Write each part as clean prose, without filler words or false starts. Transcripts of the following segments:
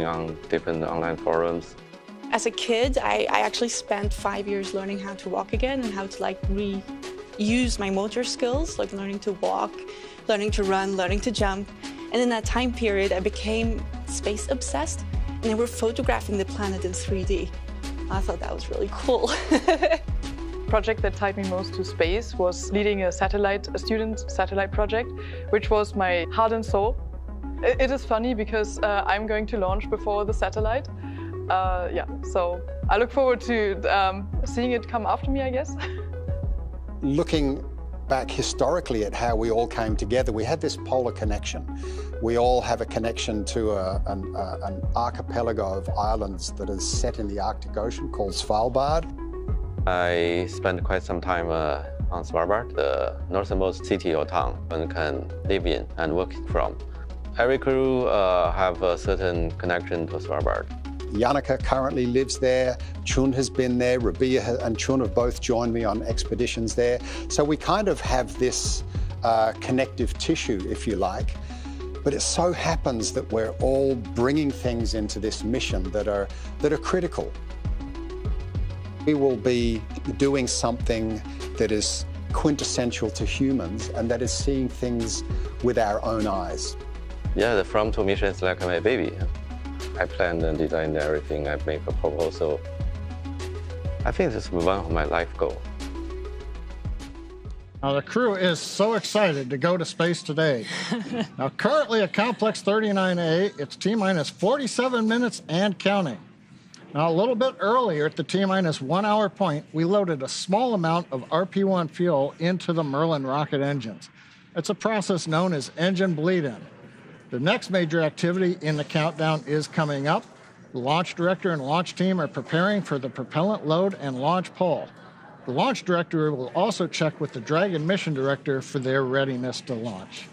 going on different online forums. As a kid, I actually spent 5 years learning how to walk again and how to reuse my motor skills, like learning to walk, learning to run, learning to jump. And in that time period, I became space obsessed, and they were photographing the planet in 3D. I thought that was really cool. Project that tied me most to space was leading a student satellite project, which was my heart and soul. It is funny because I'm going to launch before the satellite. So I look forward to seeing it come after me, I guess. Looking back historically at how we all came together, we had this polar connection. We all have a connection to an archipelago of islands that is set in the Arctic Ocean called Svalbard. I spent quite some time on Svalbard, the northernmost city or town one can live in and work from. Every crew have a certain connection to Svalbard. Yannicka currently lives there, Chun has been there, Rabia and Chun have both joined me on expeditions there. So we kind of have this connective tissue, if you like. But it so happens that we're all bringing things into this mission that are critical. We will be doing something that is quintessential to humans, and that is seeing things with our own eyes. Yeah, the From-to mission is like my baby. I planned and designed everything. I make a proposal. I think this is one of my life goals. Now, the crew is so excited to go to space today. Now, currently at Complex 39A, it's T-minus 47 minutes and counting. Now, a little bit earlier at the T-minus 1 hour point, we loaded a small amount of RP-1 fuel into the Merlin rocket engines. It's a process known as engine bleed-in. The next major activity in the countdown is coming up. The launch director and launch team are preparing for the propellant load and launch pole. The launch director will also check with the Dragon mission director for their readiness to launch.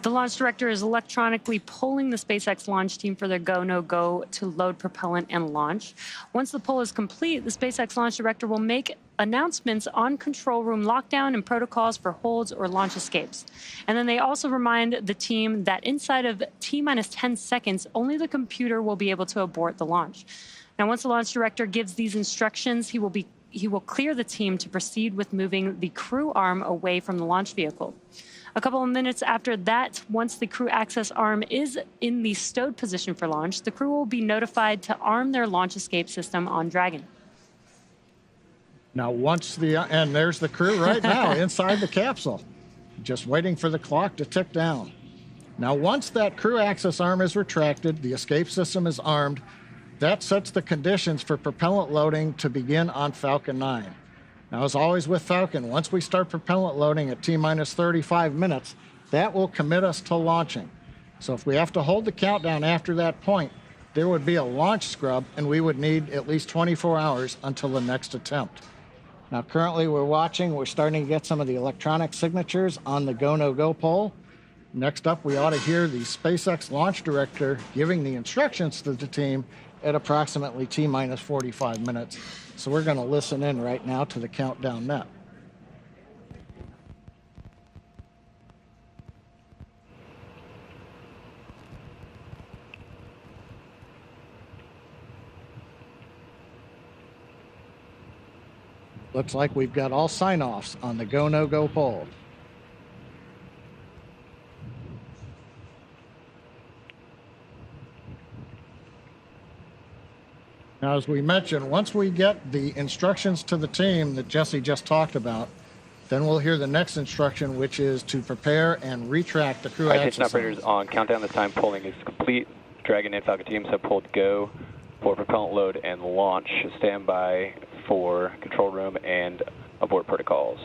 The launch director is electronically polling the SpaceX launch team for their go, no-go to load propellant and launch. Once the poll is complete, the SpaceX launch director will make announcements on control room lockdown and protocols for holds or launch escapes. And then they also remind the team that inside of T-minus 10 seconds, only the computer will be able to abort the launch. Now, once the launch director gives these instructions, he will clear the team to proceed with moving the crew arm away from the launch vehicle. A couple of minutes after that, once the crew access arm is in the stowed position for launch, the crew will be notified to arm their launch escape system on Dragon. Now, and there's the crew right now inside the capsule, just waiting for the clock to tick down. Now, once that crew access arm is retracted, the escape system is armed, that sets the conditions for propellant loading to begin on Falcon 9. Now, as always with Falcon, once we start propellant loading at T-minus 35 minutes, that will commit us to launching. So if we have to hold the countdown after that point, there would be a launch scrub, and we would need at least 24 hours until the next attempt. Now, currently we're starting to get some of the electronic signatures on the go, no-go poll. Next up, we ought to hear the SpaceX launch director giving the instructions to the team at approximately T-minus 45 minutes. So we're going to listen in right now to the countdown net. Looks like we've got all sign-offs on the go, no-go poll. Now, as we mentioned, once we get the instructions to the team that Jesse just talked about, then we'll hear the next instruction, which is to prepare and retract the crew access. Attention operators on countdown. This time polling is complete. Dragon and Falcon teams have pulled go for propellant load and launch. Stand by for control room and abort protocols.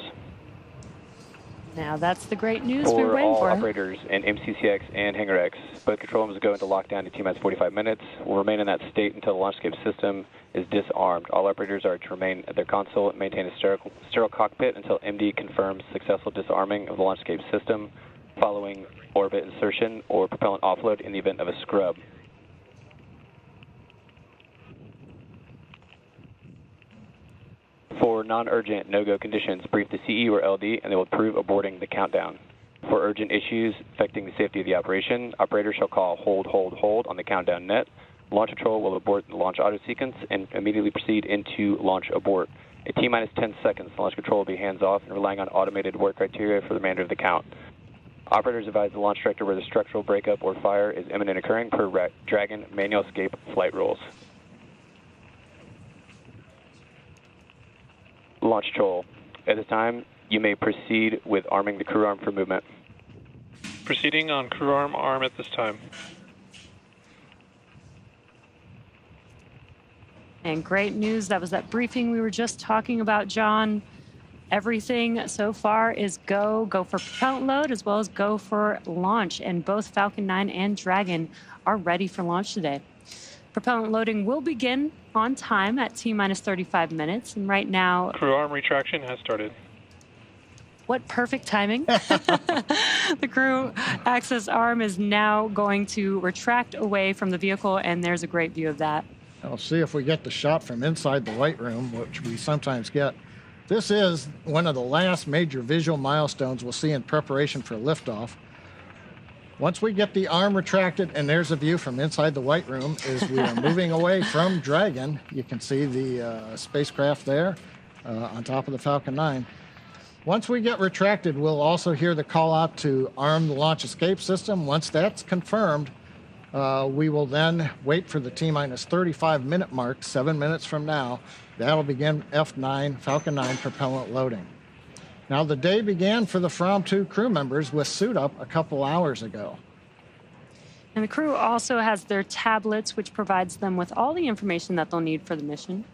Now, that's the great news we're waiting for. For all operators in MCCX and Hangar X, both control rooms go into lockdown in T-minus 45 minutes. Will remain in that state until the launch escape system is disarmed. All operators are to remain at their console and maintain a sterile cockpit until MD confirms successful disarming of the launch escape system following orbit insertion or propellant offload in the event of a scrub. For non-urgent no-go conditions, brief the CE or LD and they will approve aborting the countdown. For urgent issues affecting the safety of the operation, operators shall call hold, hold, hold on the countdown net. Launch control will abort the launch auto sequence and immediately proceed into launch abort. At T-minus 10 seconds, launch control will be hands-off and relying on automated abort criteria for the remainder of the count. Operators advise the launch director where the structural breakup or fire is imminent occurring per Dragon manual escape flight rules. Launch control. At this time, you may proceed with arming the crew arm for movement. Proceeding on crew arm at this time. And great news, that was that briefing we were just talking about, John. Everything so far is go for propellant load as well as go for launch. And both Falcon 9 and Dragon are ready for launch today. Propellant loading will begin on time at T-minus 35 minutes. And right now... Crew arm retraction has started. What perfect timing. The crew access arm is now going to retract away from the vehicle, and there's a great view of that. I'll see if we get the shot from inside the white room, which we sometimes get. This is one of the last major visual milestones we'll see in preparation for liftoff. Once we get the arm retracted, and there's a view from inside the white room as we are moving away from Dragon. You can see the spacecraft there on top of the Falcon 9. Once we get retracted, we'll also hear the call out to arm the launch escape system. Once that's confirmed, we will then wait for the T-minus 35 minute mark, 7 minutes from now. That'll begin F9, Falcon 9 propellant loading. Now, the day began for the FROM-2 crew members with suit up a couple hours ago. And the crew also has their tablets, which provides them with all the information that they'll need for the mission.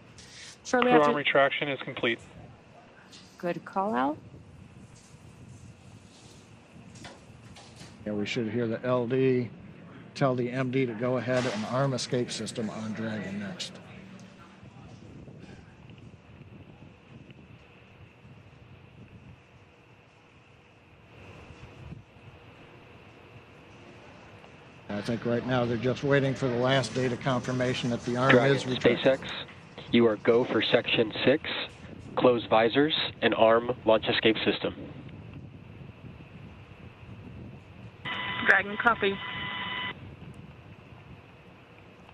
Shortly Crew after... arm retraction is complete. Good call out. Yeah, we should hear the LD tell the MD to go ahead and arm escape system on Dragon next. I think right now they're just waiting for the last data confirmation that the arm Dragon, is retracted. SpaceX, you are go for Section 6, close visors, and arm launch escape system. Dragon, copy.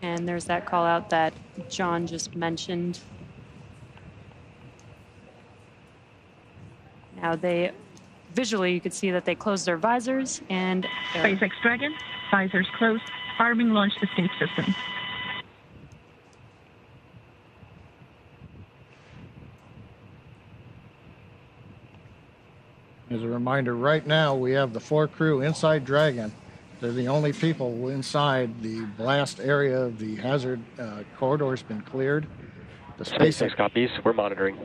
And there's that call out that John just mentioned. Now visually you could see that they closed their visors and... SpaceX Dragon, visors closed, arming launch escape system. As a reminder, right now we have the 4 crew inside Dragon. They're the only people inside. The blast area of the hazard corridor has been cleared. The SpaceX copies. We're monitoring.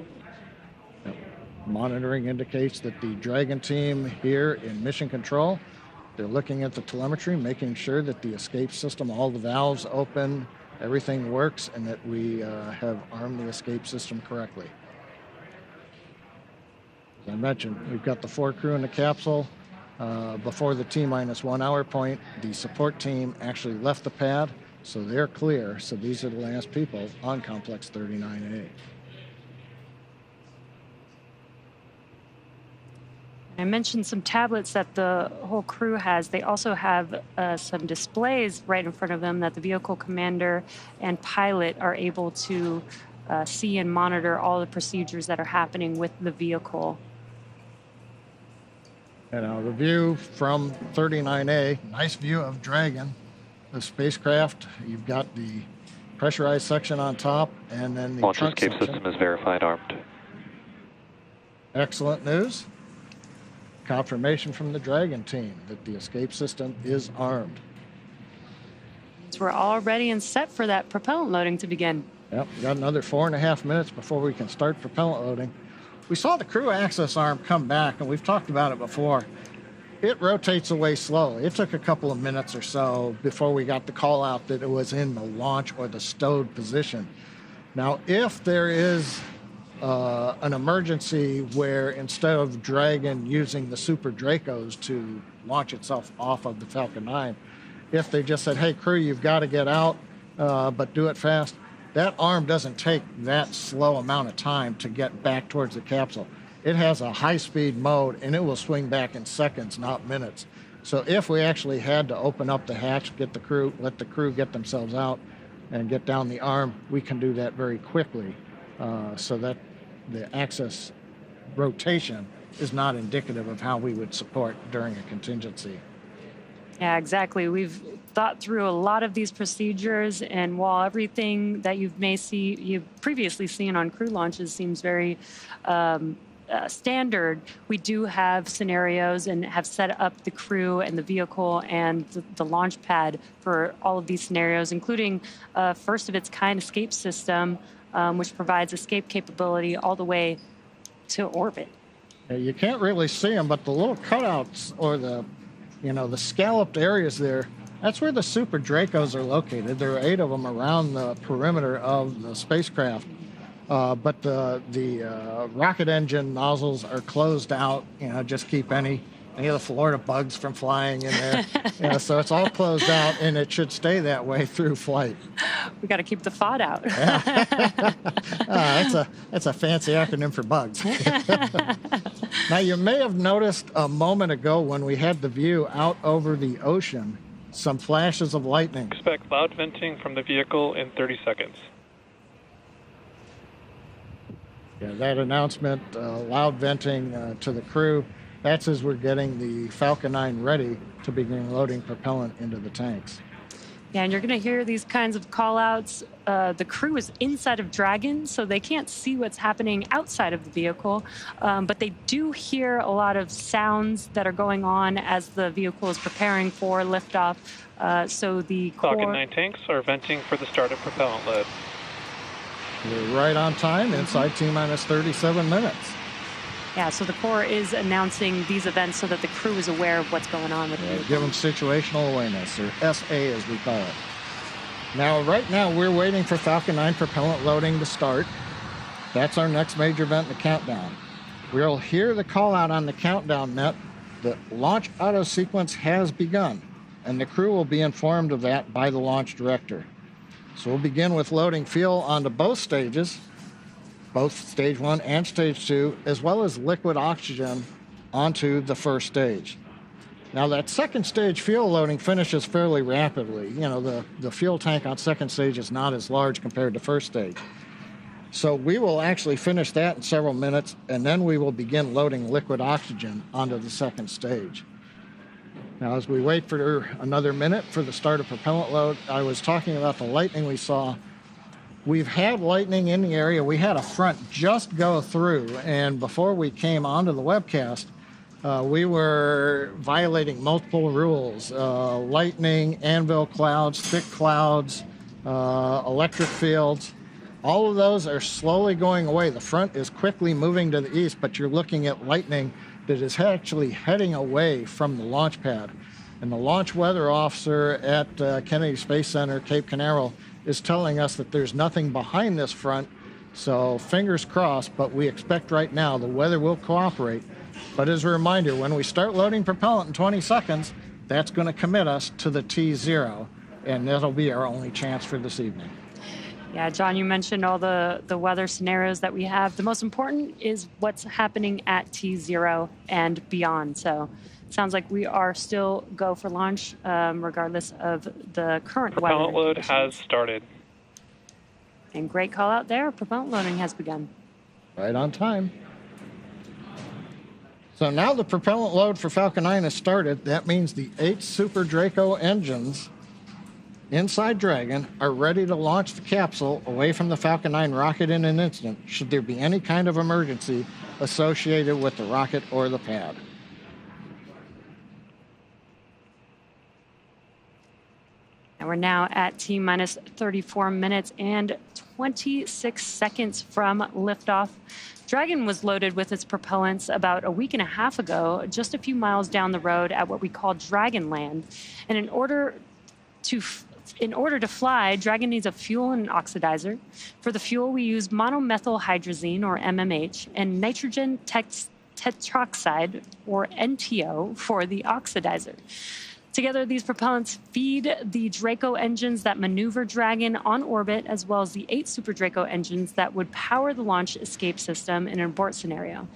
Monitoring indicates that the Dragon team here in mission control, they're looking at the telemetry, making sure that the escape system, all the valves open, everything works, and that we have armed the escape system correctly. As I mentioned, we've got the 4 crew in the capsule. Before the T-minus 1 hour point, the support team actually left the pad, so they're clear. So these are the last people on Complex 39A. I mentioned some tablets that the whole crew has. They also have some displays right in front of them that the vehicle commander and pilot are able to see and monitor all the procedures that are happening with the vehicle. And the view from 39A, nice view of Dragon, the spacecraft. You've got the pressurized section on top, and then the launch trunk escape section. system is verified armed. Excellent news. Confirmation from the Dragon team that the escape system is armed. So we're all ready and set for that propellant loading to begin. Yep, we got another 4.5 minutes before we can start propellant loading. We saw the crew access arm come back, and we've talked about it before. It rotates away slowly. It took a couple of minutes or so before we got the call out that it was in the launch or the stowed position. Now, if there is an emergency where instead of Dragon using the Super Dracos to launch itself off of the Falcon 9, if they just said, hey, crew, you've got to get out, but do it fast, that arm doesn't take that slow amount of time to get back towards the capsule. It has a high-speed mode, and it will swing back in seconds, not minutes. So if we actually had to open up the hatch, let the crew get themselves out and get down the arm, we can do that very quickly, so that the axis rotation is not indicative of how we would support during a contingency. Yeah, exactly. We've thought through a lot of these procedures, and while everything that you've previously seen on crew launches seems very standard, we do have scenarios and have set up the crew and the vehicle and the launch pad for all of these scenarios, including a first-of-its-kind escape system, which provides escape capability all the way to orbit. You can't really see them, but the little cutouts or the scalloped areas there, that's where the Super Dracos are located. There are 8 of them around the perimeter of the spacecraft. But the rocket engine nozzles are closed out, just keep any of the Florida bugs from flying in there. So it's all closed out, and it should stay that way through flight. We got to keep the FOD out. That's a fancy acronym for bugs. Now, you may have noticed a moment ago when we had the view out over the ocean, some flashes of lightning. Expect loud venting from the vehicle in 30 seconds. Yeah, that announcement, loud venting to the crew, that's as we're getting the Falcon 9 ready to begin loading propellant into the tanks. Yeah, and you're going to hear these kinds of call-outs. The crew is inside of Dragon, so they can't see what's happening outside of the vehicle, but they do hear a lot of sounds that are going on as the vehicle is preparing for liftoff. So the Falcon 9 tanks are venting for the start of propellant load. We're right on time, inside T-minus 37 minutes. Yeah, so the Corps is announcing these events so that the crew is aware of what's going on with it. Give them situational awareness, or SA as we call it. Now, right now, we're waiting for Falcon 9 propellant loading to start. That's our next major event in the countdown. We'll hear the call out on the countdown net. The launch auto sequence has begun, and the crew will be informed of that by the launch director. So we'll begin with loading fuel onto both stages, both stage 1 and stage 2, as well as liquid oxygen onto the first stage. Now, that second stage fuel loading finishes fairly rapidly. The fuel tank on second stage is not as large compared to first stage. So we will actually finish that in several minutes, and then we will begin loading liquid oxygen onto the second stage. Now, as we wait for another minute for the start of propellant load, I was talking about the lightning we saw. We've had lightning in the area. We had a front just go through, and before we came onto the webcast, we were violating multiple rules. Lightning, anvil clouds, thick clouds, electric fields. All of those are slowly going away. The front is quickly moving to the east, but you're looking at lightning that is actually heading away from the launch pad. And the launch weather officer at Kennedy Space Center, Cape Canaveral, is telling us that there's nothing behind this front. So fingers crossed, but we expect right now the weather will cooperate. But as a reminder, when we start loading propellant in 20 seconds, that's going to commit us to the T0, and that'll be our only chance for this evening. Yeah, John, you mentioned all the weather scenarios that we have. The most important is what's happening at T0 and beyond. So it sounds like we are still go for launch, regardless of the current weather. Propellant load has started. And great call out there. Propellant loading has begun. Right on time. So now the propellant load for Falcon 9 has started. That means the 8 Super Draco engines inside Dragon are ready to launch the capsule away from the Falcon 9 rocket in an instant, should there be any kind of emergency associated with the rocket or the pad. And we're now at T-minus 34 minutes and 26 seconds from liftoff. Dragon was loaded with its propellants about a week and a half ago, just a few miles down the road at what we call Dragonland. And in order to fly, Dragon needs a fuel and an oxidizer. For the fuel, we use monomethylhydrazine, or MMH, and nitrogen tetroxide, or NTO, for the oxidizer. Together, these propellants feed the Draco engines that maneuver Dragon on orbit, as well as the 8 Super Draco engines that would power the launch escape system in an abort scenario.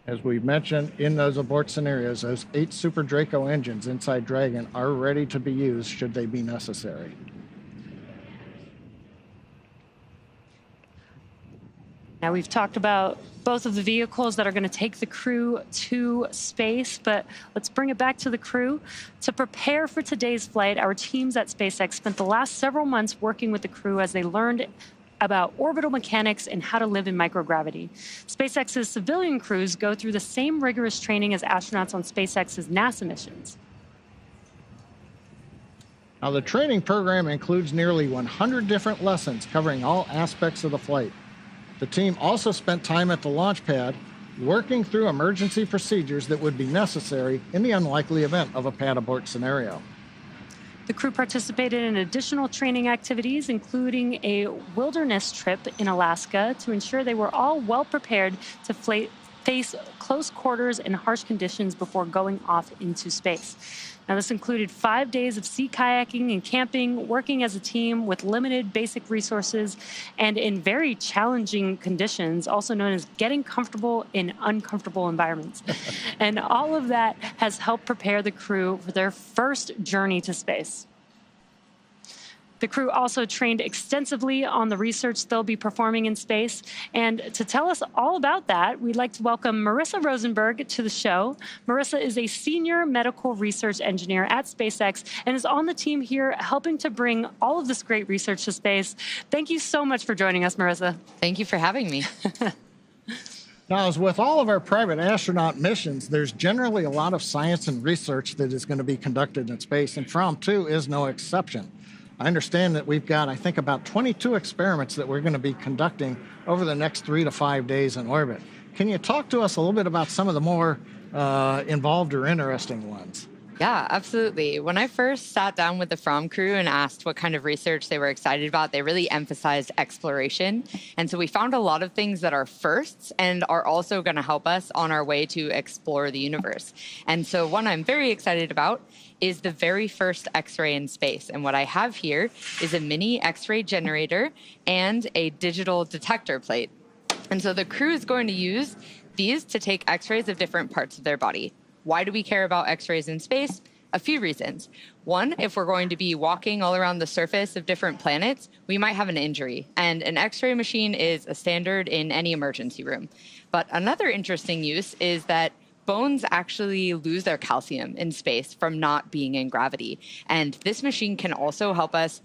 As we mentioned, in those abort scenarios, those 8 Super Draco engines inside Dragon are ready to be used should they be necessary. Now, we've talked about both of the vehicles that are going to take the crew to space, but let's bring it back to the crew. To prepare for today's flight, our teams at SpaceX spent the last several months working with the crew as they learned about orbital mechanics and how to live in microgravity. SpaceX's civilian crews go through the same rigorous training as astronauts on SpaceX's NASA missions. Now, the training program includes nearly 100 different lessons covering all aspects of the flight. The team also spent time at the launch pad working through emergency procedures that would be necessary in the unlikely event of a pad abort scenario. The crew participated in additional training activities, including a wilderness trip in Alaska, to ensure they were all well prepared to face close quarters and harsh conditions before going off into space. Now, this included 5 days of sea kayaking and camping, working as a team with limited basic resources and in very challenging conditions, also known as getting comfortable in uncomfortable environments. And all of that has helped prepare the crew for their first journey to space. The crew also trained extensively on the research they'll be performing in space. And to tell us all about that, we'd like to welcome Marissa Rosenberg to the show. Marissa is a senior medical research engineer at SpaceX and is on the team here helping to bring all of this great research to space. Thank you so much for joining us, Marissa. Thank you for having me. Now, as with all of our private astronaut missions, there's generally a lot of science and research that is going to be conducted in space, and FROM 2 is no exception. I understand that we've got, I think, about 22 experiments that we're going to be conducting over the next 3 to 5 days in orbit. Can you talk to us a little bit about some of the more involved or interesting ones? Yeah, absolutely. When I first sat down with the FROM crew and asked what kind of research they were excited about, they really emphasized exploration. And so we found a lot of things that are firsts and are also going to help us on our way to explore the universe. And so one I'm very excited about is the very first X-ray in space. And what I have here is a mini X-ray generator and a digital detector plate. And so the crew is going to use these to take X-rays of different parts of their body. Why do we care about X-rays in space? A few reasons. One, if we're going to be walking all around the surface of different planets, we might have an injury. And an X-ray machine is a standard in any emergency room. But another interesting use is that bones actually lose their calcium in space from not being in gravity. And this machine can also help us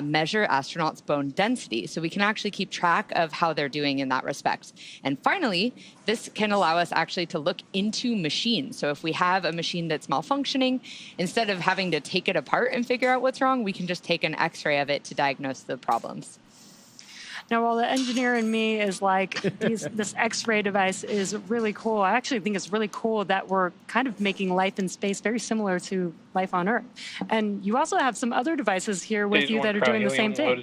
measure astronauts' bone density, so we can actually keep track of how they're doing in that respect. And finally, this can allow us actually to look into machines. So if we have a machine that's malfunctioning, instead of having to take it apart and figure out what's wrong, we can just take an X-ray of it to diagnose the problems. Now, while the engineer in me is like, this X-ray device is really cool, I actually think it's really cool that we're kind of making life in space very similar to life on Earth. And you also have some other devices here with you that are doing the same thing.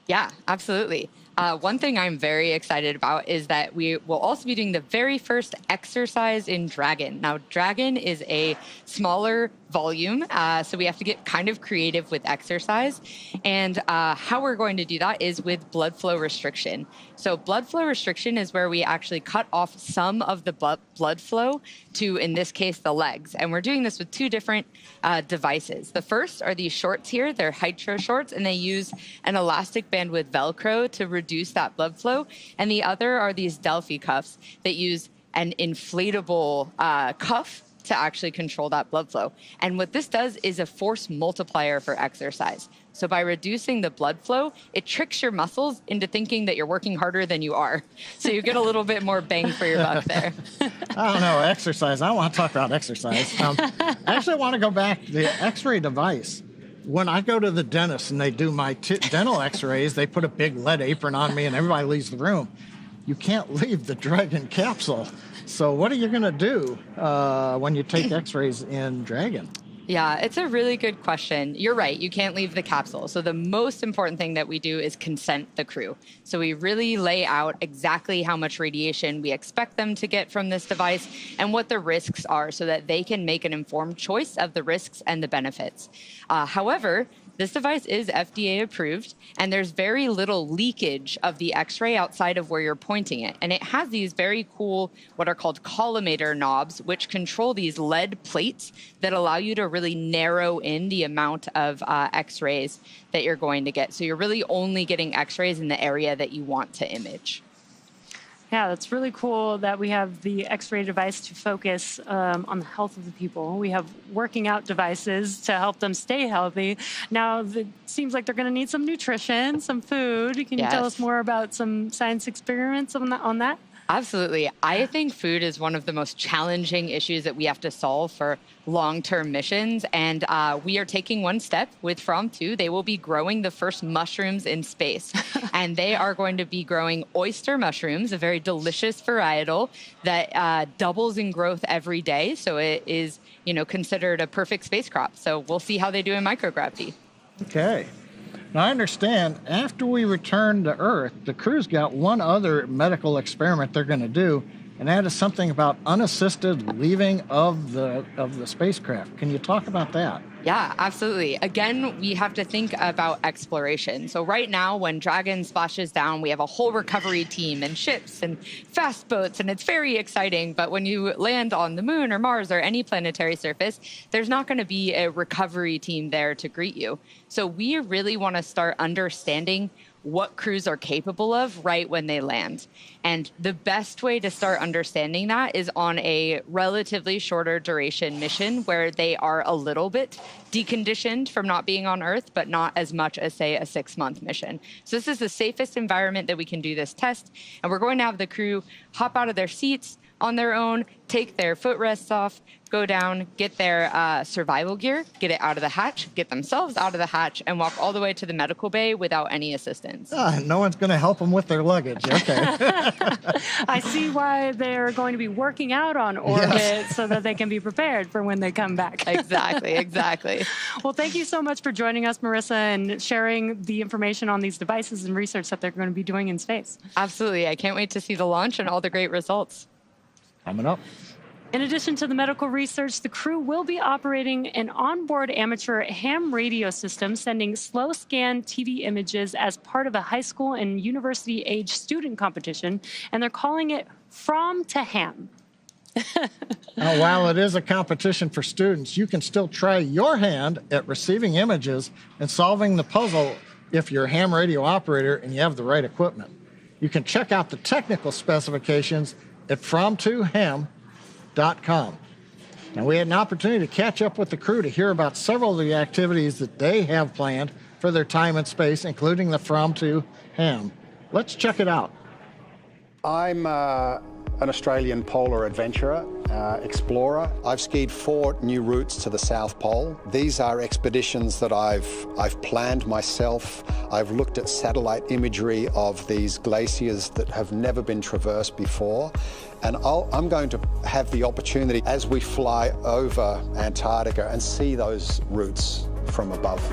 Yeah, absolutely. One thing I'm very excited about is that we will also be doing the very first exercise in Dragon. Now, Dragon is a smaller volume, so we have to get kind of creative with exercise. And how we're going to do that is with blood flow restriction. So blood flow restriction is where we actually cut off some of the blood flow to, in this case, the legs. And we're doing this with 2 different devices. The first are these shorts here. They're Hydro shorts, and they use an elastic band with Velcro to reduce that blood flow. And the other are these Delphi cuffs that use an inflatable cuff to actually control that blood flow. And what this does is a force multiplier for exercise. So by reducing the blood flow, it tricks your muscles into thinking that you're working harder than you are. So you get a little bit more bang for your buck there. I don't know, exercise. I don't want to talk about exercise. I actually want to go back to the X-ray device. When I go to the dentist and they do my dental X-rays, they put a big lead apron on me and everybody leaves the room. You can't leave the Dragon capsule. So what are you going to do when you take X-rays in Dragon? Yeah, it's a really good question. You're right. You can't leave the capsule. So the most important thing that we do is consent the crew. So we really lay out exactly how much radiation we expect them to get from this device and what the risks are so that they can make an informed choice of the risks and the benefits. However, This device is FDA approved, and there's very little leakage of the X-ray outside of where you're pointing it. And it has these very cool, what are called collimator knobs, which control these lead plates that allow you to really narrow in the amount of X-rays that you're going to get. So you're really only getting X-rays in the area that you want to image. Yeah, that's really cool that we have the X-ray device to focus on the health of the people. We have working out devices to help them stay healthy. Now, it seems like they're going to need some nutrition, some food. Can you tell us more about some science experiments on that? Absolutely. I think food is one of the most challenging issues that we have to solve for long-term missions. And we are taking one step with FROM2. They will be growing the first mushrooms in space. And they are going to be growing oyster mushrooms, a very delicious varietal that doubles in growth every day. So it is, considered a perfect spacecraft. So we'll see how they do in microgravity. Okay. Now, I understand after we return to Earth, the crew's got one other medical experiment they're going to do, and that is something about unassisted leaving of the spacecraft. Can you talk about that? Yeah, absolutely. Again, we have to think about exploration. So right now, when Dragon splashes down, we have a whole recovery team and ships and fast boats, and it's very exciting. But when you land on the moon or Mars or any planetary surface, there's not going to be a recovery team there to greet you. So we really want to start understanding what crews are capable of right when they land. And the best way to start understanding that is on a relatively shorter duration mission where they are a little bit deconditioned from not being on Earth, but not as much as, say, a 6-month mission. So this is the safest environment that we can do this test. And we're going to have the crew hop out of their seats on their own, take their footrests off, go down, get their survival gear, get it out of the hatch, get themselves out of the hatch, and walk all the way to the medical bay without any assistance. No one's going to help them with their luggage. Okay. I see why they're going to be working out on orbit so that they can be prepared for when they come back. Exactly. Well, thank you so much for joining us, Marissa, and sharing the information on these devices and research that they're going to be doing in space. Absolutely. I can't wait to see the launch and all the great results. Coming up. In addition to the medical research, the crew will be operating an onboard amateur ham radio system, sending slow scan TV images as part of a high school and university age student competition, and they're calling it From to Ham. Now, while it is a competition for students, you can still try your hand at receiving images and solving the puzzle if you're a ham radio operator and you have the right equipment. You can check out the technical specifications at from2ham.com. Now, we had an opportunity to catch up with the crew to hear about several of the activities that they have planned for their time in space, including the From2 Ham. Let's check it out. I'm an Australian polar adventurer, explorer. I've skied 4 new routes to the South Pole. These are expeditions that I've planned myself. I've looked at satellite imagery of these glaciers that have never been traversed before. And I'm going to have the opportunity as we fly over Antarctica and see those routes from above.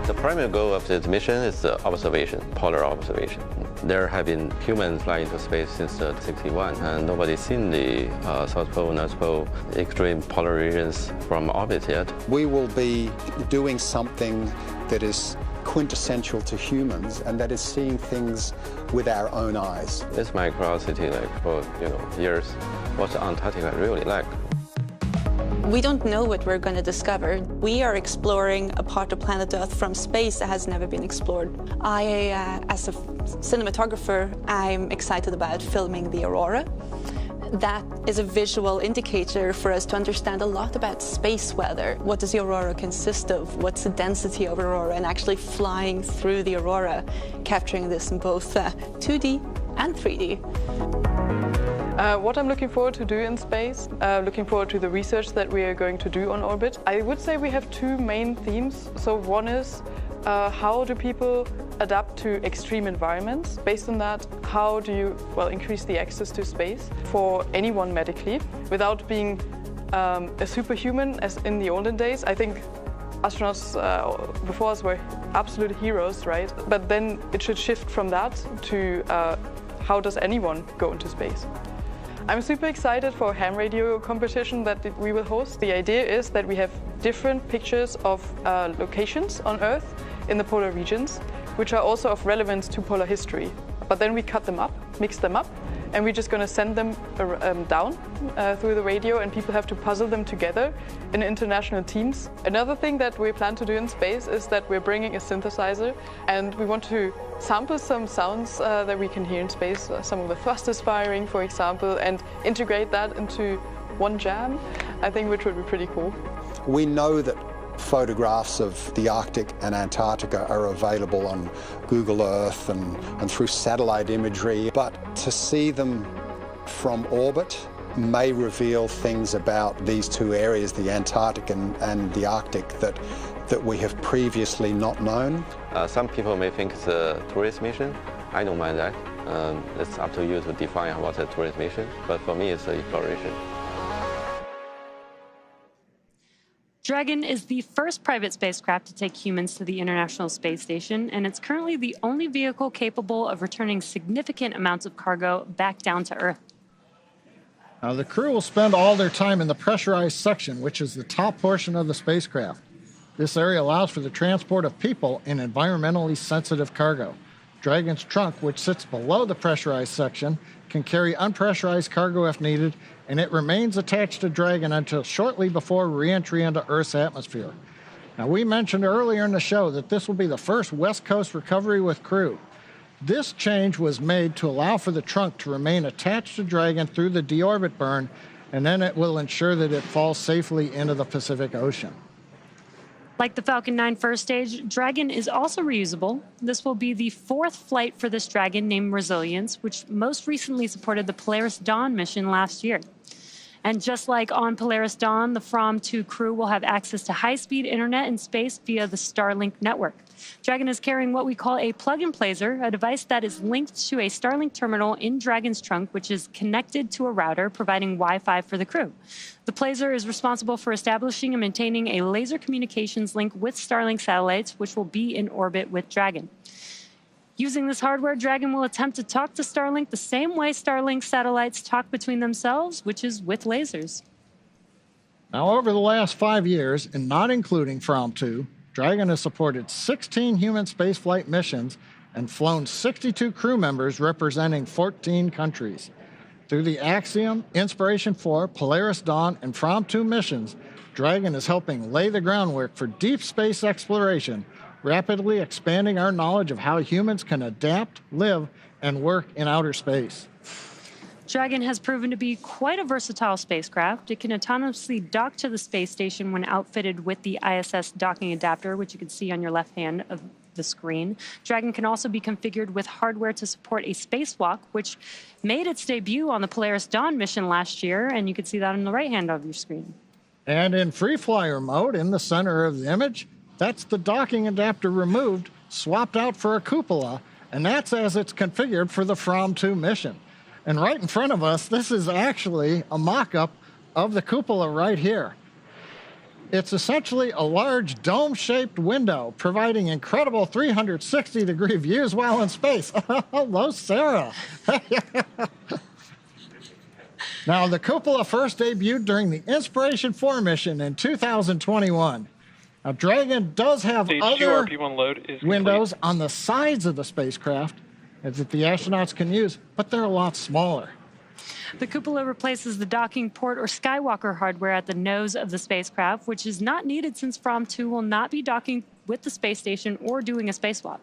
The primary goal of this mission is the observation, polar observation. There have been humans flying to space since 1961, and nobody's seen the South Pole, North Pole, extreme polar regions from orbit yet. We will be doing something that is quintessential to humans, and that is seeing things with our own eyes. It's my curiosity, like for years, what's Antarctica really like? We don't know what we're going to discover. We are exploring a part of planet Earth from space that has never been explored. As a cinematographer, I'm excited about filming the aurora. That is a visual indicator for us to understand a lot about space weather. What does the aurora consist of? What's the density of aurora? And actually flying through the aurora, capturing this in both 2D and 3D. What I'm looking forward to do in space, looking forward to the research that we are going to do on orbit. I would say we have 2 main themes. So one is how do people adapt to extreme environments? Based on that, how do you increase the access to space for anyone medically without being a superhuman as in the olden days? I think astronauts before us were absolute heroes, right? But then it should shift from that to how does anyone go into space? I'm super excited for a ham radio competition that we will host. The idea is that we have different pictures of locations on Earth in the polar regions, which are also of relevance to polar history. But then we cut them up, mix them up, and we're just going to send them down through the radio, and people have to puzzle them together in international teams. Another thing that we plan to do in space is that we're bringing a synthesizer, and we want to sample some sounds that we can hear in space, some of the thrusters firing, for example, and integrate that into one jam, I think, which would be pretty cool. We know that photographs of the Arctic and Antarctica are available on Google Earth and through satellite imagery, but to see them from orbit may reveal things about these two areas, the Antarctic and the Arctic, that we have previously not known. Some people may think it's a tourist mission. I don't mind that. It's up to you to define what's a tourist mission, but for me it's an exploration. Dragon is the first private spacecraft to take humans to the International Space Station, and it's currently the only vehicle capable of returning significant amounts of cargo back down to Earth. Now, the crew will spend all their time in the pressurized section, which is the top portion of the spacecraft. This area allows for the transport of people and environmentally sensitive cargo. Dragon's trunk, which sits below the pressurized section, can carry unpressurized cargo if needed, and it remains attached to Dragon until shortly before re-entry into Earth's atmosphere. Now, we mentioned earlier in the show that this will be the first West Coast recovery with crew. This change was made to allow for the trunk to remain attached to Dragon through the deorbit burn, and then it will ensure that it falls safely into the Pacific Ocean. Like the Falcon 9 first stage, Dragon is also reusable. This will be the fourth flight for this Dragon named Resilience, which most recently supported the Polaris Dawn mission last year. And just like on Polaris Dawn, the From 2 crew will have access to high-speed internet in space via the Starlink network. Dragon is carrying what we call a plug-and-placer, a device that is linked to a Starlink terminal in Dragon's trunk, which is connected to a router, providing Wi-Fi for the crew. The placer is responsible for establishing and maintaining a laser communications link with Starlink satellites, which will be in orbit with Dragon. Using this hardware, Dragon will attempt to talk to Starlink the same way Starlink satellites talk between themselves, which is with lasers. Now, over the last 5 years, and not including From 2, Dragon has supported 16 human spaceflight missions and flown 62 crew members representing 14 countries. Through the Axiom, Inspiration 4, Polaris Dawn, and From 2 missions, Dragon is helping lay the groundwork for deep space exploration, rapidly expanding our knowledge of how humans can adapt, live, and work in outer space. Dragon has proven to be quite a versatile spacecraft. It can autonomously dock to the space station when outfitted with the ISS docking adapter, which you can see on your left hand of the screen. Dragon can also be configured with hardware to support a spacewalk, which made its debut on the Polaris Dawn mission last year, and you can see that on the right hand of your screen. And in free flyer mode, in the center of the image, that's the docking adapter removed, swapped out for a cupola, and that's as it's configured for the From 2 mission. And right in front of us, this is actually a mock-up of the cupola right here. It's essentially a large dome-shaped window, providing incredible 360-degree views while in space. Hello, Sarah. Now, the cupola first debuted during the Inspiration 4 mission in 2021. Now, Dragon does have other windows on the sides of the spacecraft that the astronauts can use, but they're a lot smaller. The cupola replaces the docking port or Skywalker hardware at the nose of the spacecraft, which is not needed since From 2 will not be docking with the space station or doing a spacewalk.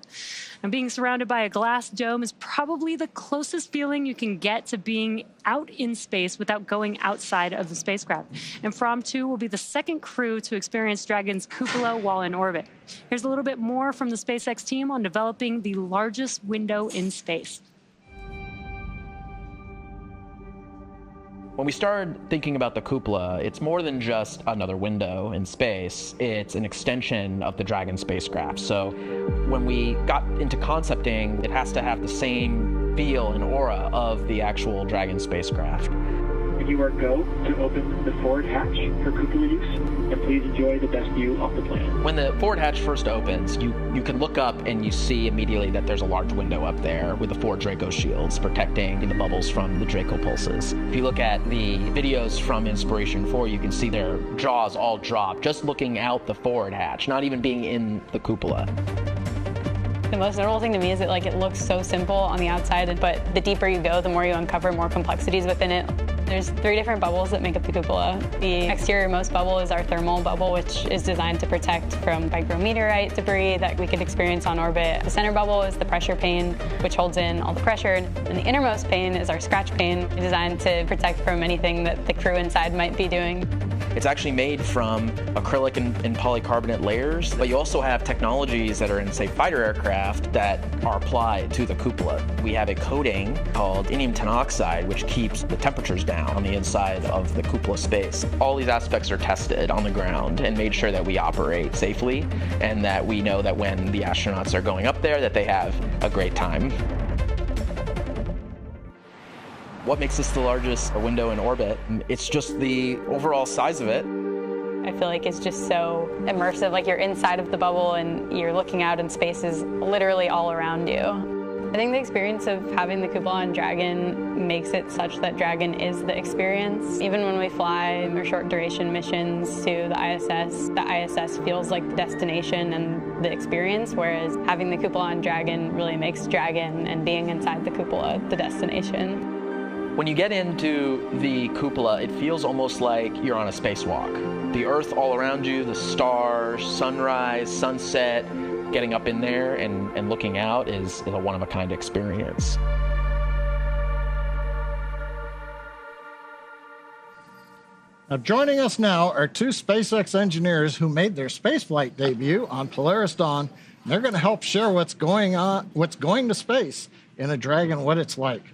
And being surrounded by a glass dome is probably the closest feeling you can get to being out in space without going outside of the spacecraft. And From 2 will be the second crew to experience Dragon's cupola while in orbit. Here's a little bit more from the SpaceX team on developing the largest window in space. When we started thinking about the cupola, it's more than just another window in space. It's an extension of the Dragon spacecraft. So when we got into concepting, it has to have the same feel and aura of the actual Dragon spacecraft. when you are go to open the forward hatch for cupola use, and please enjoy the best view of the planet. When the forward hatch first opens, you can look up and you see immediately that there's a large window up there with the 4 Draco shields protecting the bubbles from the Draco pulses. If you look at the videos from Inspiration 4, you can see their jaws all drop just looking out the forward hatch, not even being in the cupola. The most notable thing to me is that it looks so simple on the outside, but the deeper you go, the more you uncover more complexities within it. There's 3 different bubbles that make up the cupola. The exterior-most bubble is our thermal bubble, which is designed to protect from micrometeorite debris that we could experience on orbit. The center bubble is the pressure pane, which holds in all the pressure. And the innermost pane is our scratch pane, designed to protect from anything that the crew inside might be doing. It's actually made from acrylic and polycarbonate layers, but you also have technologies that are in, say, fighter aircraft that are applied to the cupola. We have a coating called indium tenoxide, which keeps the temperatures down on the inside of the cupola space. All these aspects are tested on the ground and made sure that we operate safely and that we know that when the astronauts are going up there that they have a great time. What makes this the largest window in orbit? It's just the overall size of it. I feel like it's just so immersive, you're inside of the bubble and you're looking out and space is literally all around you. I think the experience of having the cupola on Dragon makes it such that Dragon is the experience. Even when we fly our short duration missions to the ISS feels like the destination and the experience, whereas having the cupola on Dragon really makes Dragon and being inside the cupola the destination. When you get into the cupola, it feels almost like you're on a spacewalk. The Earth all around you, the stars, sunrise, sunset, getting up in there and looking out is a one-of-a-kind experience. Now, joining us now are 2 SpaceX engineers who made their spaceflight debut on Polaris Dawn. And they're going to help share what's going to space in a Dragon, what it's like.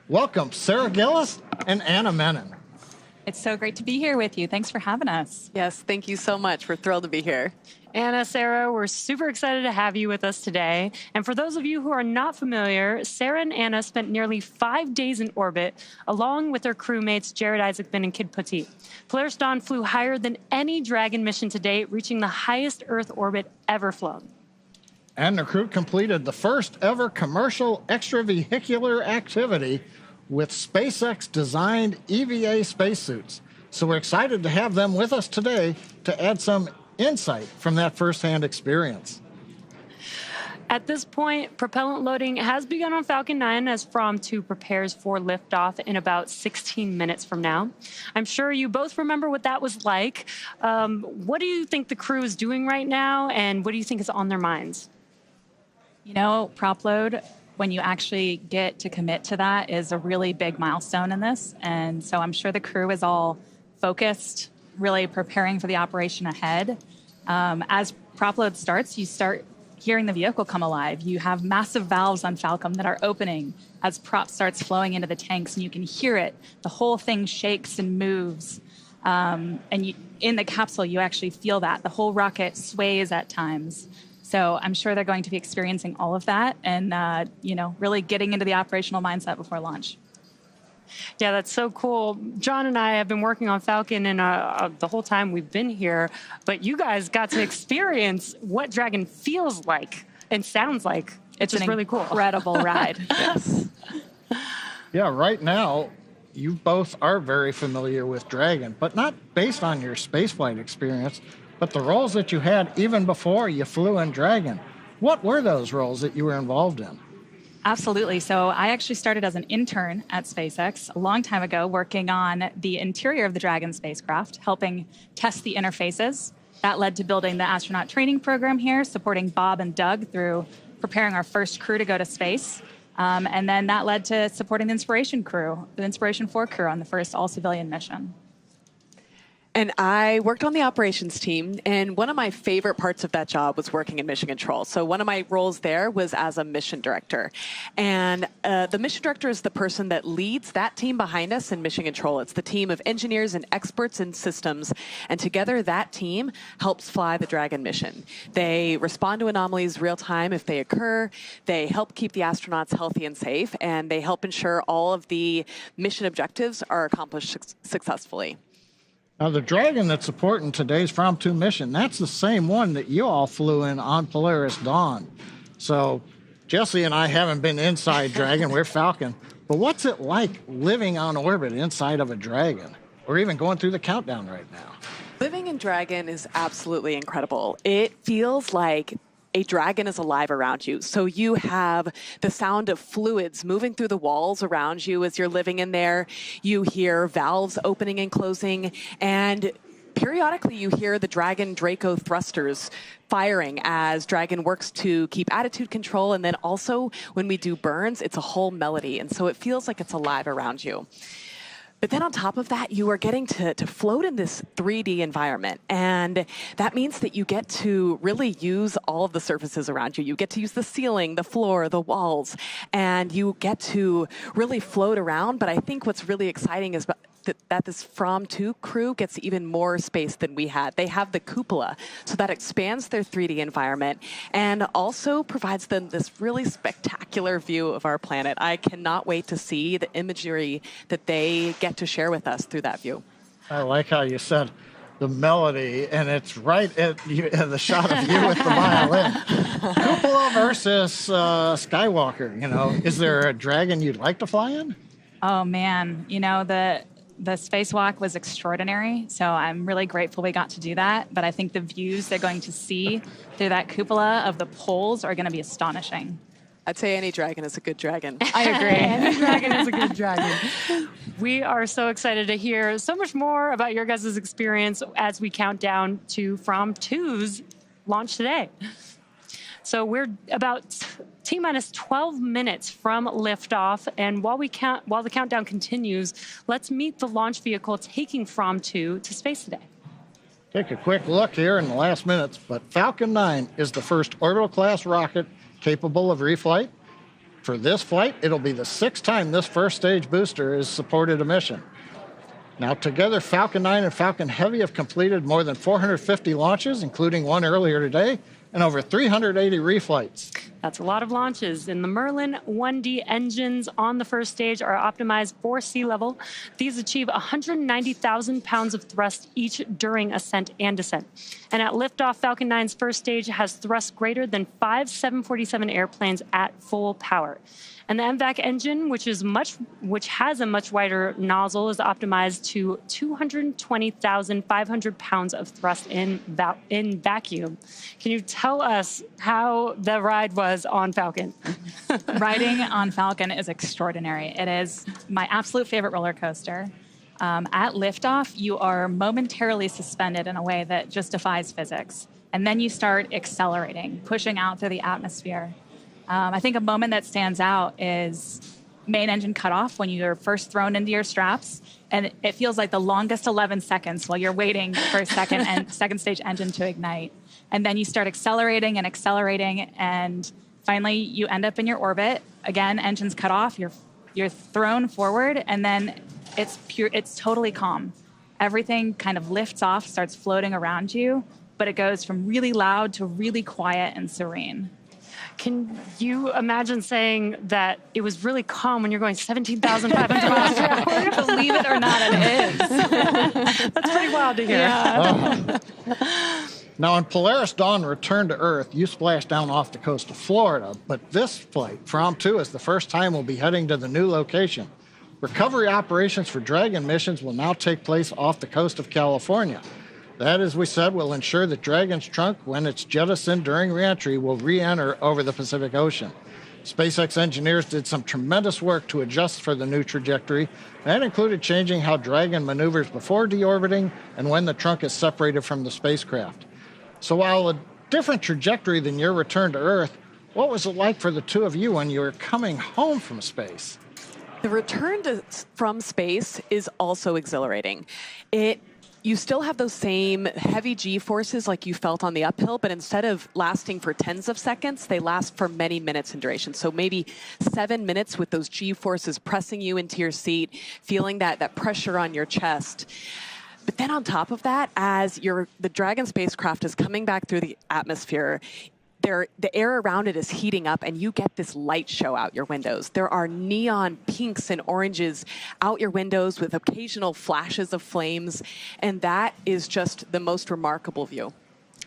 Welcome, Sarah Gillis and Anna Menon. It's so great to be here with you. Thanks for having us. Yes, thank you so much. We're thrilled to be here. Anna, Sarah, we're super excited to have you with us today. And for those of you who are not familiar, Sarah and Anna spent nearly 5 days in orbit, along with their crewmates Jared Isaacman and Kid Petit. Polaris Dawn flew higher than any Dragon mission to date, reaching the highest Earth orbit ever flown. And the crew completed the first ever commercial extravehicular activity with SpaceX-designed EVA spacesuits. So we're excited to have them with us today to add some insight from that firsthand experience. At this point, propellant loading has begun on Falcon 9 as From 2 prepares for liftoff in about 16 minutes from now. I'm sure you both remember what that was like. What do you think the crew is doing right now, and what do you think is on their minds? You know, prop load, when you actually get to commit to that, is a really big milestone in this. And so I'm sure the crew is all focused, really preparing for the operation ahead. As prop load starts, you start hearing the vehicle come alive. You have massive valves on Falcon that are opening as prop starts flowing into the tanks, and you can hear it. The whole thing shakes and moves. And in the capsule, you actually feel that. The whole rocket sways at times. So I'm sure they're going to be experiencing all of that and, really getting into the operational mindset before launch. Yeah, that's so cool. John and I have been working on Falcon and the whole time we've been here, but you guys got to experience what Dragon feels like and sounds like. It's just really cool. Incredible ride. Yes. Yeah, right now, you both are very familiar with Dragon, but not based on your spaceflight experience, but the roles that you had even before you flew in Dragon. What were those roles that you were involved in? Absolutely. So I actually started as an intern at SpaceX a long time ago, working on the interior of the Dragon spacecraft, helping test the interfaces. That led to building the astronaut training program here, supporting Bob and Doug through preparing our first crew to go to space. And then that led to supporting the Inspiration 4 crew on the first all-civilian mission. And I worked on the operations team, and one of my favorite parts of that job was working in mission control. So one of my roles there was as a mission director. And the mission director is the person that leads that team behind us in mission control. It's the team of engineers and experts in systems, and together that team helps fly the Dragon mission. They respond to anomalies real time if they occur, they help keep the astronauts healthy and safe, and they help ensure all of the mission objectives are accomplished successfully. Now, the Dragon that's supporting today's From 2 mission, that's the same one that you all flew in on Polaris Dawn. So Jesse and I haven't been inside Dragon, we're Falcon. But what's it like living on orbit inside of a Dragon? We're even going through the countdown right now. Living in Dragon is absolutely incredible. It feels like a Dragon is alive around you. So you have the sound of fluids moving through the walls around you as you're living in there. You hear valves opening and closing, and periodically you hear the Dragon Draco thrusters firing as Dragon works to keep attitude control. And then also when we do burns, it's a whole melody. And so it feels like it's alive around you. But then on top of that, you are getting to float in this 3D environment. And that means that you get to really use all of the surfaces around you. You get to use the ceiling, the floor, the walls, and you get to really float around. But I think what's really exciting is that this From 2 crew gets even more space than we had. They have the cupola, so that expands their 3D environment and also provides them this really spectacular view of our planet. I cannot wait to see the imagery that they get to share with us through that view. I like how you said the melody, and it's right at the shot of you with the violin. Cupola versus Skywalker, you know. Is there a Dragon you'd like to fly in? Oh, man. You know, the spacewalk was extraordinary, so I'm really grateful we got to do that. But I think the views they're going to see through that cupola of the poles are going to be astonishing. I'd say any Dragon is a good Dragon. I agree. Any Dragon is a good Dragon. We are so excited to hear so much more about your guys' experience as we count down to From 2's launch today. So we're about T-minus 12 minutes from liftoff, and while the countdown continues, let's meet the launch vehicle taking From 2 to space today. Take a quick look here in the last minutes, but Falcon 9 is the first orbital-class rocket capable of reflight. For this flight, it'll be the 6th time this first-stage booster has supported a mission. Now, together, Falcon 9 and Falcon Heavy have completed more than 450 launches, including one earlier today, and over 380 reflights. That's a lot of launches. And the Merlin 1D engines on the first stage are optimized for sea level. These achieve 190,000 pounds of thrust each during ascent and descent. And at liftoff, Falcon 9's first stage has thrust greater than 5 747 airplanes at full power. And the MVAC engine, which has a much wider nozzle, is optimized to 220,500 pounds of thrust in vacuum. Can you tell us how the ride was on Falcon? Riding on Falcon is extraordinary. It is my absolute favorite roller coaster. At liftoff, you are momentarily suspended in a way that just defies physics. And then you start accelerating, pushing out through the atmosphere. I think a moment that stands out is main engine cutoff when you're first thrown into your straps, and it feels like the longest 11 seconds while you're waiting for second stage engine to ignite. And then you start accelerating, and finally you end up in your orbit. Again, engines cut off, you're thrown forward, and then it's totally calm. Everything kind of lifts off, starts floating around you, but it goes from really loud to really quiet and serene. Can you imagine saying that it was really calm when you're going 17,500 miles per hour? Believe it or not, it is. That's pretty wild to hear. Yeah. Now, on Polaris Dawn Return to Earth, you splashed down off the coast of Florida, but this flight, From 2, is the first time we'll be heading to the new location. Recovery operations for Dragon missions will now take place off the coast of California. That, as we said, will ensure that Dragon's trunk, when it's jettisoned during reentry, will re-enter over the Pacific Ocean. SpaceX engineers did some tremendous work to adjust for the new trajectory. That included changing how Dragon maneuvers before deorbiting and when the trunk is separated from the spacecraft. So while a different trajectory than your return to Earth, what was it like for the two of you when you were coming home from space? The return from space is also exhilarating. It you still have those same heavy G-forces like you felt on the uphill, but instead of lasting for tens of seconds, they last for many minutes in duration. So maybe 7 minutes with those G-forces pressing you into your seat, feeling that pressure on your chest. But then on top of that, as the Dragon spacecraft is coming back through the atmosphere, the air around it is heating up, and you get this light show out your windows. There are neon pinks and oranges out your windows with occasional flashes of flames, and that is just the most remarkable view.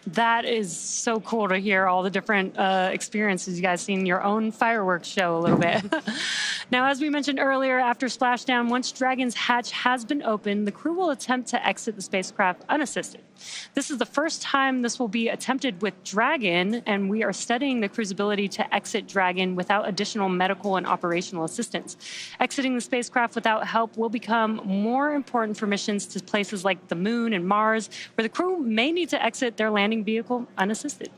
That is so cool to hear all the different experiences you guys seen, your own fireworks show a little bit. Now, as we mentioned earlier, after splashdown, once Dragon's hatch has been opened, the crew will attempt to exit the spacecraft unassisted. This is the first time this will be attempted with Dragon, and we are studying the crew's ability to exit Dragon without additional medical and operational assistance. Exiting the spacecraft without help will become more important for missions to places like the Moon and Mars, where the crew may need to exit their landing vehicle unassisted.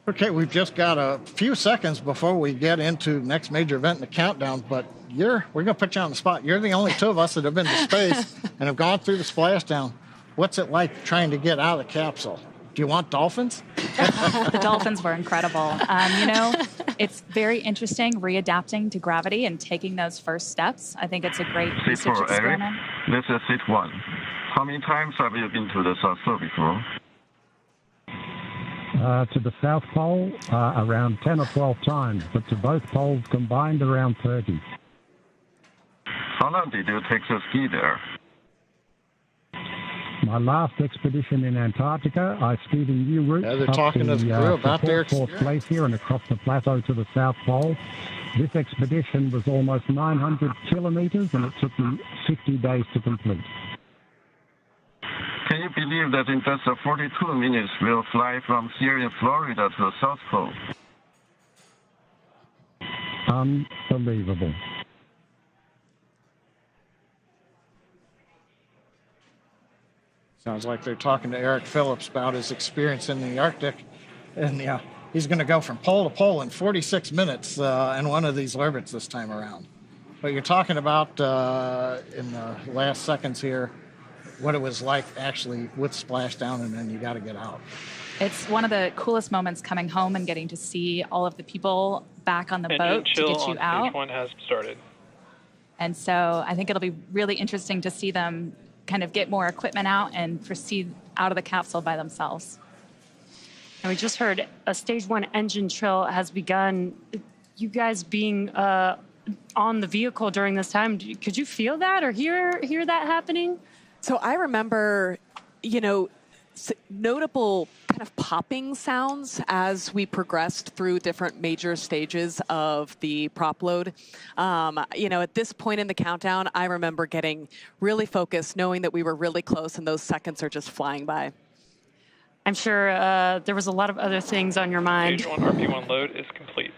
Okay, we've just got a few seconds before we get into next major event in the countdown, but we're going to put you on the spot. You're the only two of us that have been to space and have gone through the splashdown. What's it like trying to get out of the capsule? Do you want dolphins? The dolphins were incredible. It's very interesting readapting to gravity and taking those first steps. I think it's a great research experiment. This is seat 1. How many times have you been to the South Pole before? To the South Pole, around 10 or 12 times, but to both poles combined, around 30. How long did you take to ski there? My last expedition in Antarctica, I skied in new routes they're talking to the crew about their fourth place here and across the plateau to the South Pole. This expedition was almost 900 kilometers, and it took me 50 days to complete. Can you believe that in just 42 minutes we'll fly from here in Florida to the South Pole? Unbelievable. Sounds like they're talking to Eric Phillips about his experience in the Arctic. And he's going to go from pole to pole in 46 minutes in one of these orbits this time around. But you're talking about, in the last seconds here, what it was like actually with splashdown, and then you got to get out. It's one of the coolest moments coming home and getting to see all of the people back on the boat to get you out. Stage 1 has started. And so I think it'll be really interesting to see them kind of get more equipment out and proceed out of the capsule by themselves. And we just heard a stage 1 engine trill has begun. You guys being on the vehicle during this time, could you feel that or hear that happening? So I remember, notable kind of popping sounds as we progressed through different major stages of the prop load. At this point in the countdown, I remember getting really focused, knowing that we were really close and those seconds are just flying by. I'm sure there was a lot of other things on your mind. Stage 1 RP1 load is complete.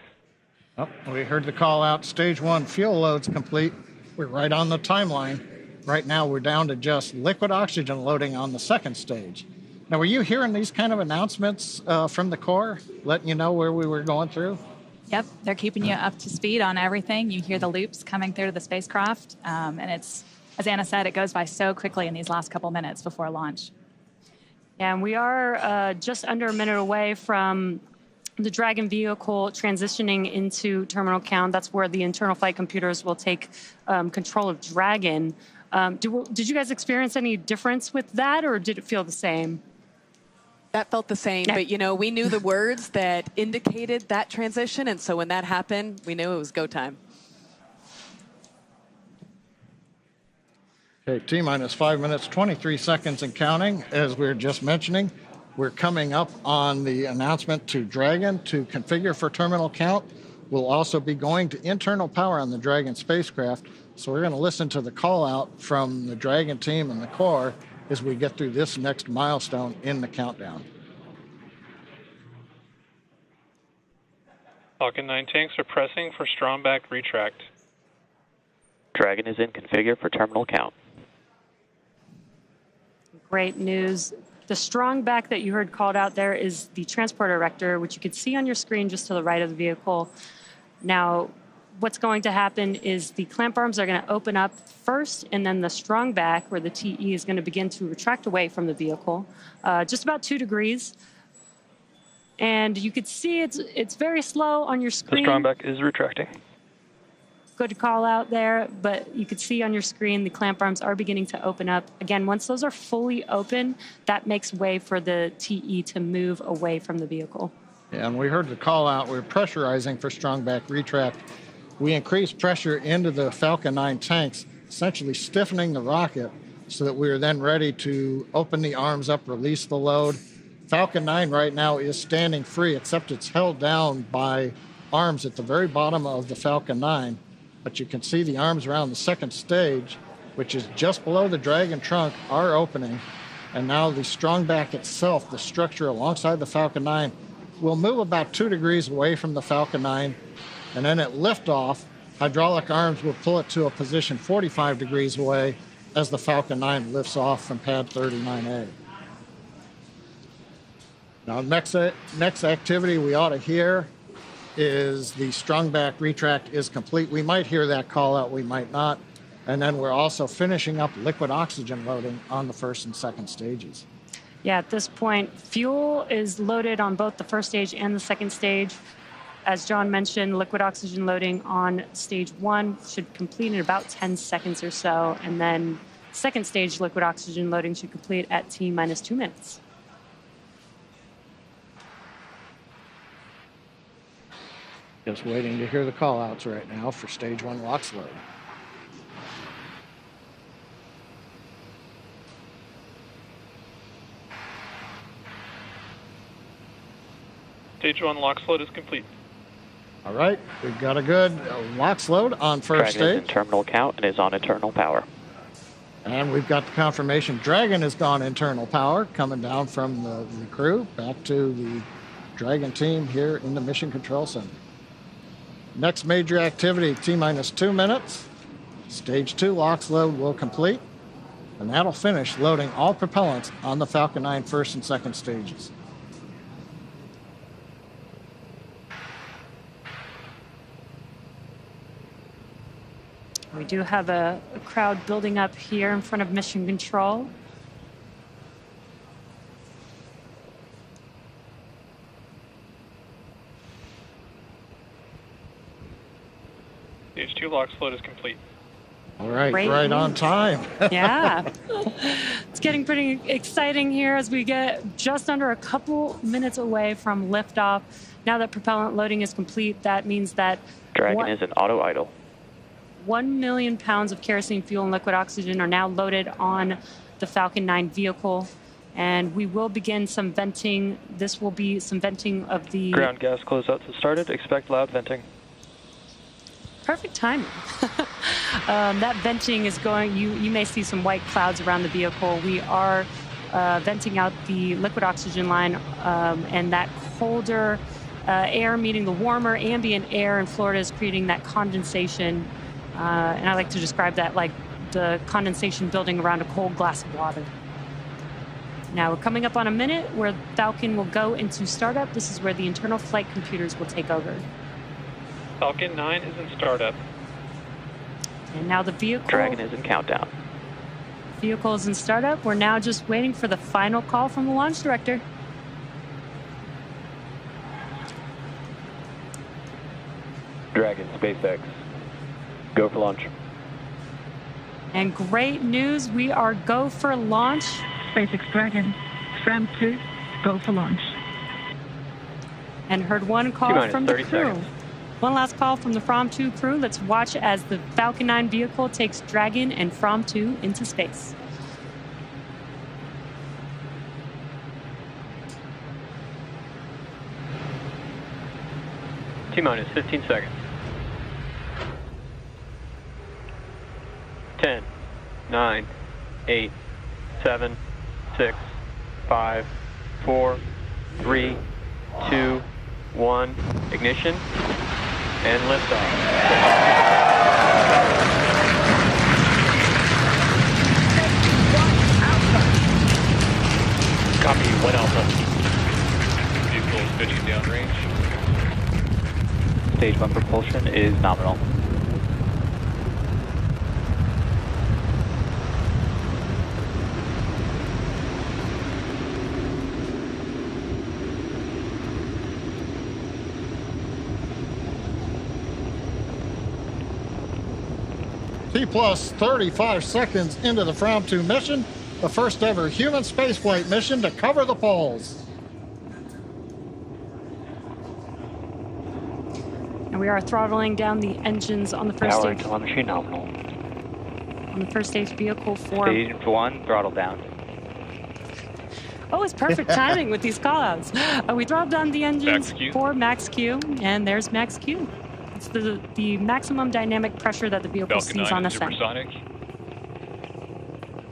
Oh, we heard the call out. Stage 1 fuel load's complete. We're right on the timeline. Right now, we're down to just liquid oxygen loading on the second stage. Now, were you hearing these kind of announcements from the Corps, letting you know where we were going through? Yep, they're keeping you up to speed on everything. You hear the loops coming through the spacecraft, and it's, as Anna said, it goes by so quickly in these last couple minutes before launch. And we are just under a minute away from the Dragon vehicle transitioning into terminal count. That's where the internal flight computers will take control of Dragon. Did you guys experience any difference with that, or did it feel the same? That felt the same, but we knew the words that indicated that transition, and so when that happened, we knew it was go time. Okay, T-minus 5 minutes, 23 seconds and counting. As we were just mentioning, we're coming up on the announcement to Dragon to configure for terminal count. We'll also be going to internal power on the Dragon spacecraft. So we're going to listen to the call out from the Dragon team and the Corps as we get through this next milestone in the countdown. Falcon 9 tanks are pressing for strong back retract. Dragon is in configure for terminal count. Great news. The strong back that you heard called out there is the transporter erector, which you can see on your screen just to the right of the vehicle. Now, what's going to happen is the clamp arms are going to open up first, and then the strong back, where the TE is going to begin to retract away from the vehicle, just about 2 degrees. And you could see it's very slow on your screen. The strong back is retracting. Good call out there, but you could see on your screen the clamp arms are beginning to open up. Again, once those are fully open, that makes way for the TE to move away from the vehicle. Yeah, and we heard the call out. We're pressurizing for strong back retract. We increased pressure into the Falcon 9 tanks, essentially stiffening the rocket so that we are then ready to open the arms up, release the load. Falcon 9 right now is standing free, except it's held down by arms at the very bottom of the Falcon 9. But you can see the arms around the second stage, which is just below the Dragon trunk, are opening. And now the strong back itself, the structure alongside the Falcon 9, will move about 2 degrees away from the Falcon 9. And then at liftoff, hydraulic arms will pull it to a position 45 degrees away as the Falcon 9 lifts off from pad 39A. Now, next activity we ought to hear is the strong back retract is complete. We might hear that call out, we might not. And then we're also finishing up liquid oxygen loading on the first and second stages. Yeah, at this point, fuel is loaded on both the first stage and the second stage. As John mentioned, liquid oxygen loading on stage 1 should complete in about 10 seconds or so. And then second stage liquid oxygen loading should complete at T-minus 2 minutes. Just waiting to hear the call outs right now for stage 1 LOX load. Stage 1 LOX load is complete. All right, we've got a good LOX load on first Dragon stage. is in terminal count and is on internal power. And we've got the confirmation Dragon has gone internal power, coming down from the crew back to the Dragon team here in the Mission Control Center. Next major activity, T-minus 2 minutes. Stage 2 LOX load will complete, and that'll finish loading all propellants on the Falcon 9 first and second stages. We do have a crowd building up here in front of Mission Control. Stage 2 LOX load is complete. All right, Great right news. on time. Yeah. It's getting pretty exciting here as we get just under a couple minutes away from liftoff. Now that propellant loading is complete, that means that Dragon is in auto idle. 1 million pounds of kerosene fuel and liquid oxygen are now loaded on the Falcon 9 vehicle. And we will begin some venting. This will be some venting of the... Ground gas closeouts have started. Expect loud venting. Perfect timing. That venting is going, you may see some white clouds around the vehicle. We are venting out the liquid oxygen line, and that colder air meeting the warmer ambient air in Florida is creating that condensation. And I like to describe that like the condensation building around a cold glass of water. Now we're coming up on a minute where Falcon will go into startup. This is where the internal flight computers will take over. Falcon 9 is in startup. And now the vehicle... Dragon is in countdown. Vehicle is in startup. We're now just waiting for the final call from the launch director. Dragon, SpaceX. Go for launch. And great news, we are go for launch. SpaceX Dragon, SRAM 2, go for launch. And heard one call from the crew. Seconds. One last call from the From 2 crew. Let's watch as the Falcon 9 vehicle takes Dragon and From 2 into space. T-minus 15 seconds. 10, 9, 8, 7, 6, 5, 4, 3, 2, 1. Ignition and liftoff. Copy, 1 Alpha. Vehicle is pitching downrange. Stage 1 propulsion is nominal. T plus 35 seconds into the From 2 mission, the first ever human spaceflight mission to cover the poles. And we are throttling down the engines on the first Power stage. telemetry nominal. On the first stage vehicle for... Stage 1, throttle down. Oh, it's perfect timing with these callouts. We throttled down the engines for max Q, and there's max Q. It's the maximum dynamic pressure that the vehicle Falcon sees 9 on is ascent. supersonic.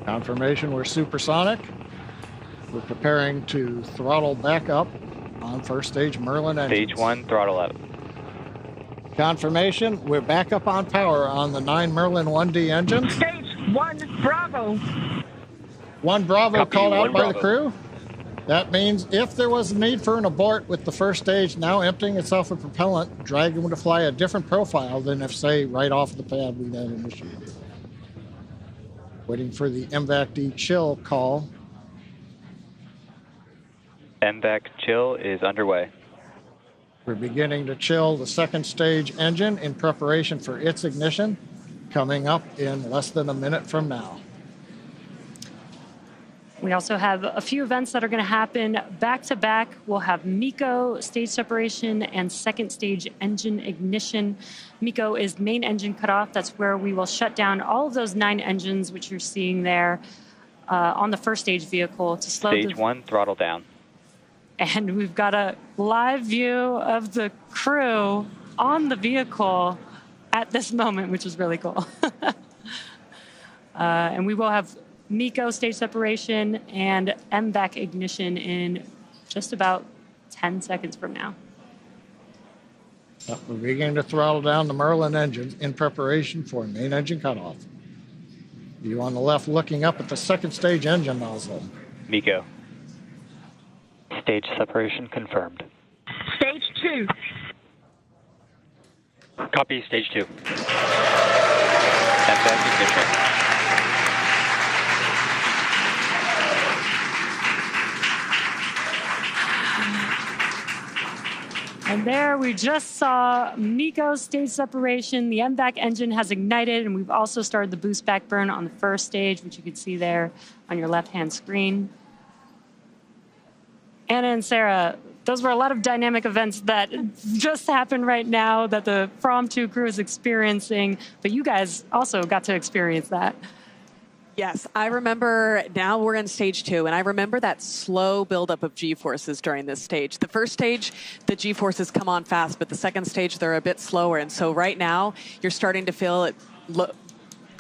Confirmation we're supersonic. We're preparing to throttle back up on first stage Merlin engines. Stage 1, throttle up. Confirmation we're back up on power on the 9 Merlin 1D engines. Stage 1 Bravo. 1 Bravo Copy, called out 1 by Bravo. the crew. That means if there was a need for an abort with the first stage now emptying itself of propellant, Dragon would fly a different profile than if, say, right off the pad we had initiated. Waiting for the MVAC-D chill call. MVAC chill is underway. We're beginning to chill the second stage engine in preparation for its ignition, coming up in less than a minute from now. We also have a few events that are going to happen back to back. We'll have MECO stage separation and second stage engine ignition. MECO is main engine cutoff. That's where we will shut down all of those 9 engines, which you're seeing there on the first stage vehicle to slow Stage 1, throttle down. And we've got a live view of the crew on the vehicle at this moment, which is really cool. And we will have MECO stage separation and MVAC ignition in just about 10 seconds from now. We're beginning to throttle down the Merlin engines in preparation for main engine cutoff. You on the left looking up at the second stage engine nozzle. MECO. Stage separation confirmed. Stage 2. Copy, stage 2. MVAC ignition. And there we just saw MECO stage separation. The MVAC engine has ignited, and we've also started the boost back burn on the first stage, which you can see there on your left-hand screen. Anna and Sarah, those were a lot of dynamic events that just happened right now that the From 2 crew is experiencing, but you guys also got to experience that. Yes, I remember. Now we're in stage 2, and I remember that slow buildup of G-forces during this stage. The first stage, the G-forces come on fast, but the second stage, they're a bit slower. And so right now, you're starting to feel it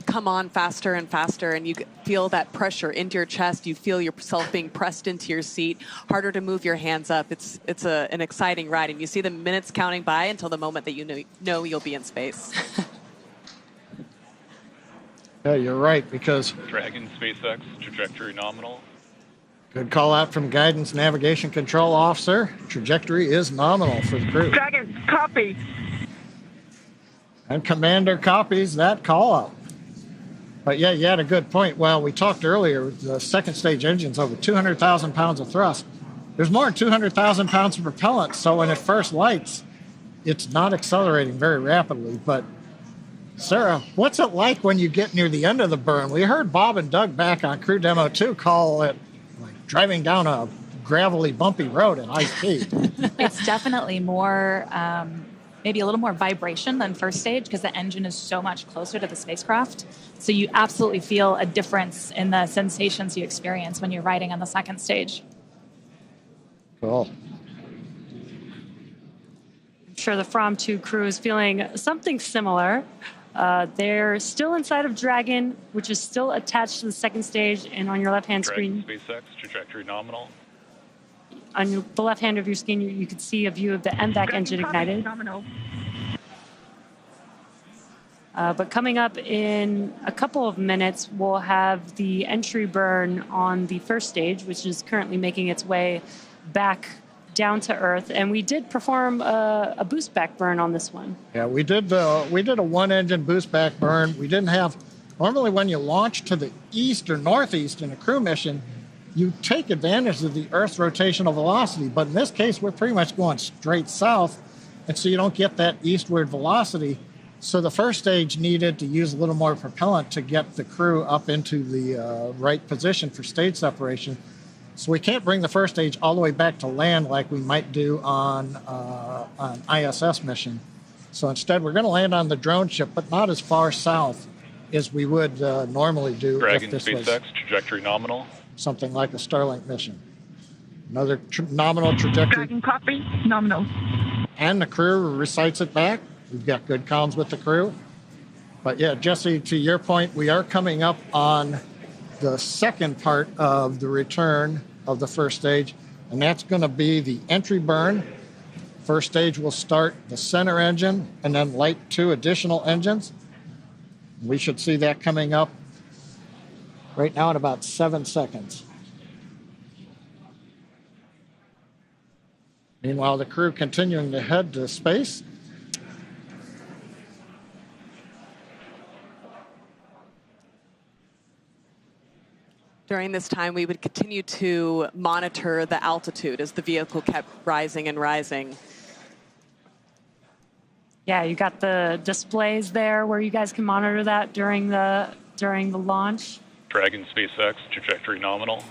come on faster and faster, and you feel that pressure into your chest. You feel yourself being pressed into your seat, harder to move your hands up. It's an exciting ride, and you see the minutes counting by until the moment that you know you'll be in space. Yeah, you're right, because Dragon, SpaceX, trajectory nominal. good call out from Guidance Navigation Control Officer. Trajectory is nominal for the crew. Dragon, copy. And Commander copies that call out. But yeah, you had a good point. Well, we talked earlier, the second stage engine's over 200,000 pounds of thrust. There's more than 200,000 pounds of propellant, so when it first lights, it's not accelerating very rapidly. But Sarah, what's it like when you get near the end of the burn? We heard Bob and Doug back on Crew Demo 2 call it like driving down a gravelly, bumpy road at high speed. It's definitely more, maybe a little more vibration than first stage because the engine is so much closer to the spacecraft. So you absolutely feel a difference in the sensations you experience when you're riding on the second stage. Cool. I'm sure the From 2 crew is feeling something similar. They're still inside of Dragon, which is still attached to the second stage, and on your left-hand screen, SpaceX, trajectory nominal. on the left hand of your screen, you can see a view of the MVAC engine ignited. But coming up in a couple of minutes, we'll have the entry burn on the first stage, which is currently making its way back down to Earth, and we did perform a boost back burn on this one. Yeah, we did a one-engine boost back burn. We didn't have, normally when you launch to the east or northeast in a crew mission, you take advantage of the Earth's rotational velocity, but in this case, we're pretty much going straight south, and so you don't get that eastward velocity. So the first stage needed to use a little more propellant to get the crew up into the right position for stage separation. So we can't bring the first stage all the way back to land like we might do on an ISS mission. So instead, we're going to land on the drone ship, but not as far south as we would normally do. Dragon if this SpaceX, was trajectory nominal. something like a Starlink mission. Another nominal trajectory. Dragon copy, nominal. And the crew recites it back. We've got good comms with the crew. But yeah, Jesse, to your point, we are coming up on the second part of the return of the first stage, and that's going to be the entry burn. First stage will start the center engine and then light 2 additional engines. We should see that coming up right now in about 7 seconds. Meanwhile, the crew continuing to head to space. During this time, we would continue to monitor the altitude as the vehicle kept rising and rising. Yeah, you got the displays there where you guys can monitor that during the launch. Dragon SpaceX, trajectory nominal.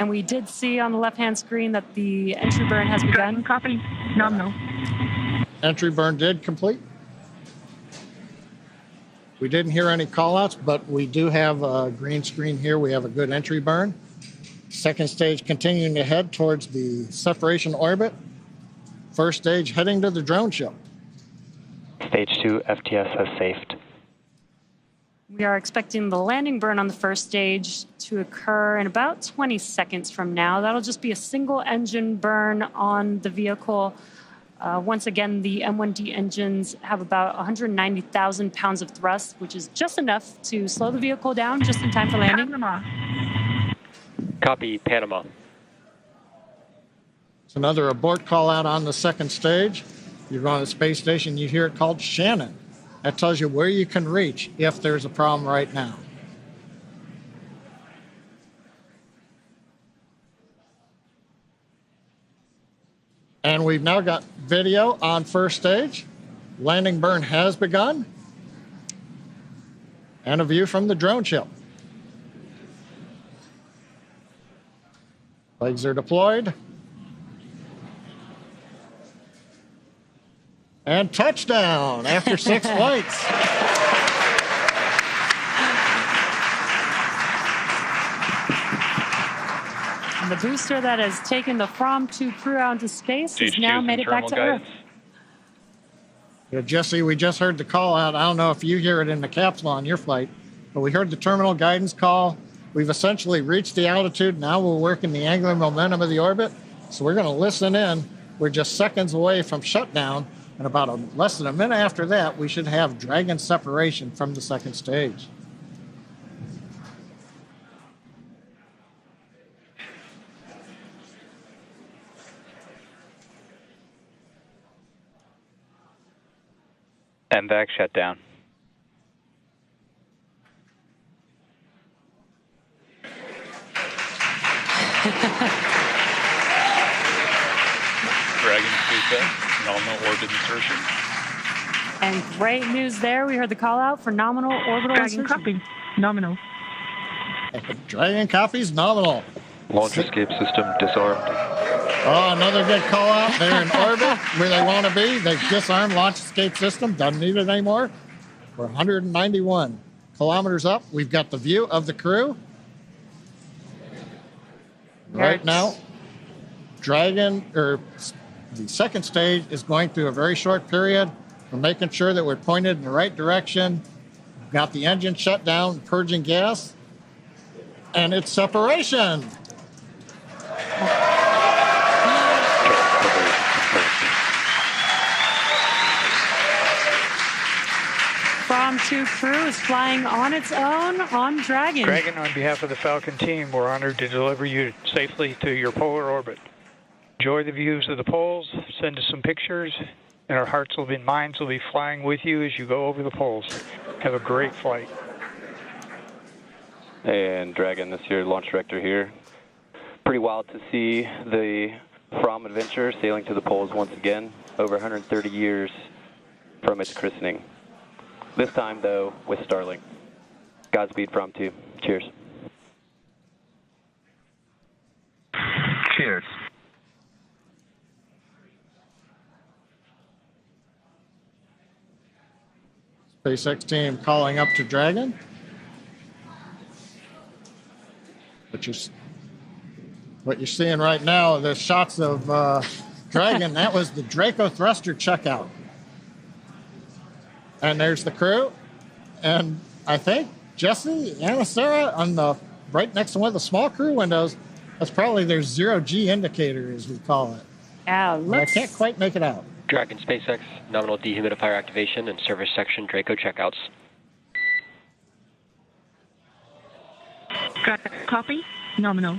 And we did see on the left-hand screen that the entry burn has begun. Copy, nominal. Entry burn did complete. We didn't hear any callouts, but we do have a green screen here. We have a good entry burn. Second stage continuing to head towards the separation orbit. First stage heading to the drone ship. Stage 2 FTS has safed. We are expecting the landing burn on the first stage to occur in about 20 seconds from now. That'll just be a single engine burn on the vehicle. Once again, the M1D engines have about 190,000 pounds of thrust, which is just enough to slow the vehicle down just in time for landing. Panama. Copy, Panama. It's another abort call out on the second stage. You're on the space station, you hear it called Shannon. That tells you where you can reach if there's a problem right now. And we've now got video on first stage. Landing burn has begun. And a view from the drone ship. Legs are deployed. And touchdown after 6 flights. And the booster that has taken the From-2 crew out into space has now made it back to Earth. Yeah, Jesse, we just heard the call out. I don't know if you hear it in the capsule on your flight, but we heard the terminal guidance call. We've essentially reached the altitude. Now we're working the angular momentum of the orbit. So we're going to listen in. We're just seconds away from shutdown. And about less than a minute after that, we should have Dragon separation from the second stage. MVAC shutdown. Dragon SpaceX, nominal orbit insertion. And great news there. We heard the call out for nominal orbital Dragon insertion. copy, nominal. Dragon copies nominal. Launch escape system disarmed. Oh, another good call out. They're in orbit where they want to be. They've disarmed launch escape system. Doesn't need it anymore. We're 191 kilometers up. We've got the view of the crew. Right now, Dragon, or the second stage, is going through a very short period. We're making sure that we're pointed in the right direction. We've got the engine shut down, purging gas, and it's separation. From-2 crew is flying on its own on Dragon. Dragon, on behalf of the Falcon team, we're honored to deliver you safely to your polar orbit. Enjoy the views of the poles. Send us some pictures, and our hearts will be, minds will be flying with you as you go over the poles. Have a great flight. And Dragon, this is your launch director here. Pretty wild to see the From Adventure sailing to the poles once again, over 130 years from its christening. This time, though, with Starlink. Godspeed, From 2. Cheers. Cheers. SpaceX team calling up to Dragon. What you're seeing right now, the shots of Dragon, that was the Draco thruster checkout. And there's the crew. And I think Jesse and Sarah on the right next to one of the small crew windows, that's probably their zero-G indicator, as we call it. Yeah, I can't quite make it out. Dragon SpaceX, nominal dehumidifier activation and service section Draco checkouts. Copy. Nominal.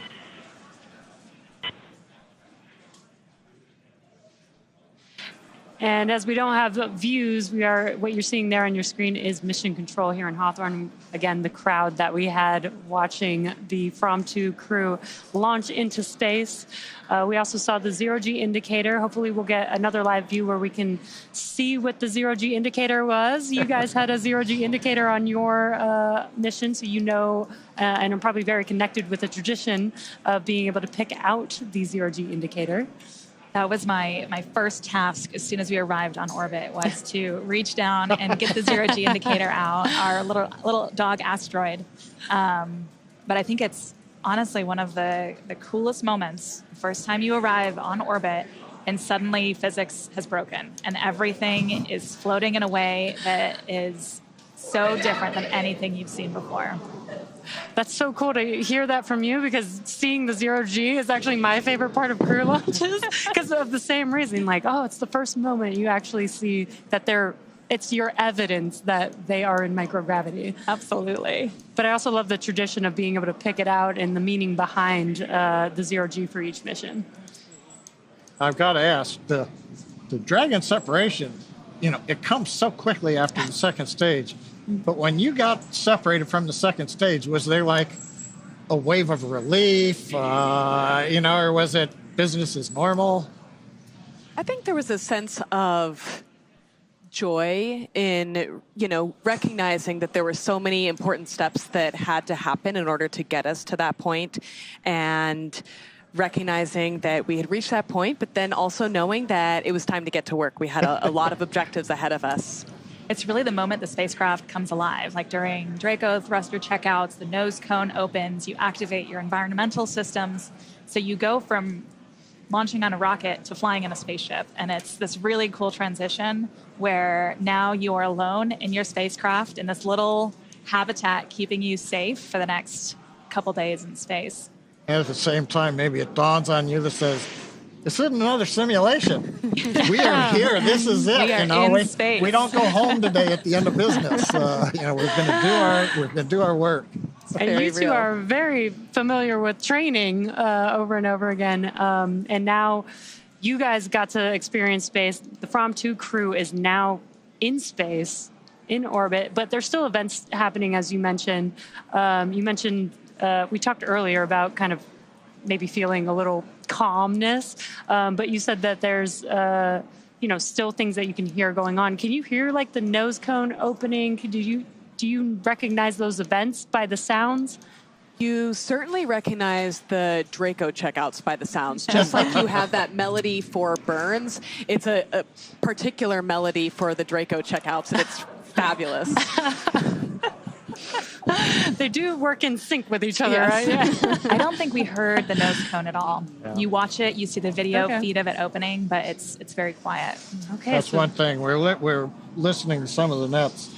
And as we don't have views, what you're seeing there on your screen is mission control here in Hawthorne. Again, the crowd that we had watching the From 2 crew launch into space. We also saw the zero-G indicator. Hopefully we'll get another live view where we can see what the zero-G indicator was. You guys had a zero-G indicator on your mission, so you know, and I'm probably very connected with the tradition of being able to pick out the zero-G indicator. That was my first task as soon as we arrived on orbit, was to reach down and get the zero-G indicator out, our little dog asteroid. But I think it's honestly one of the coolest moments, the first time you arrive on orbit and suddenly physics has broken and everything is floating in a way that is so different than anything you've seen before. That's so cool to hear that from you, because seeing the zero-G is actually my favorite part of crew launches because of the same reason. Like, oh, it's the first moment you actually see that it's your evidence that they are in microgravity. Absolutely. But I also love the tradition of being able to pick it out and the meaning behind the zero-G for each mission. I've got to ask, the Dragon separation, it comes so quickly after the second stage. But when you got separated from the second stage, was there like a wave of relief, or was it business as normal? I think there was a sense of joy in, recognizing that there were so many important steps that had to happen in order to get us to that point, and recognizing that we had reached that point, but then also knowing that it was time to get to work. We had a lot of objectives ahead of us. It's really the moment the spacecraft comes alive. Like during Draco thruster checkouts, the nose cone opens, you activate your environmental systems. So you go from launching on a rocket to flying in a spaceship. And it's this really cool transition where now you are alone in your spacecraft in this little habitat keeping you safe for the next couple days in space. And at the same time, maybe it dawns on you that says, this isn't another simulation. We are here. This is it. We are in space. We don't go home today at the end of business. We're going to do our work. And you two are very familiar with training over and over again. And now you guys got to experience space. The From 2 crew is now in space, in orbit, but there's still events happening, as you mentioned. We talked earlier about kind of maybe feeling a little calmness, but you said that there's still things that you can hear going on. Can you hear like the nose cone opening? Do you recognize those events by the sounds? You certainly recognize the Draco checkouts by the sounds. Just like you have that melody for Burns, it's a particular melody for the Draco checkouts, and it's fabulous. They do work in sync with each other, yes. right? Yeah. I don't think we heard the nose cone at all. Yeah. You watch it, you see the video feed of it opening, but it's very quiet. Okay. That's one thing. We're listening to some of the nets.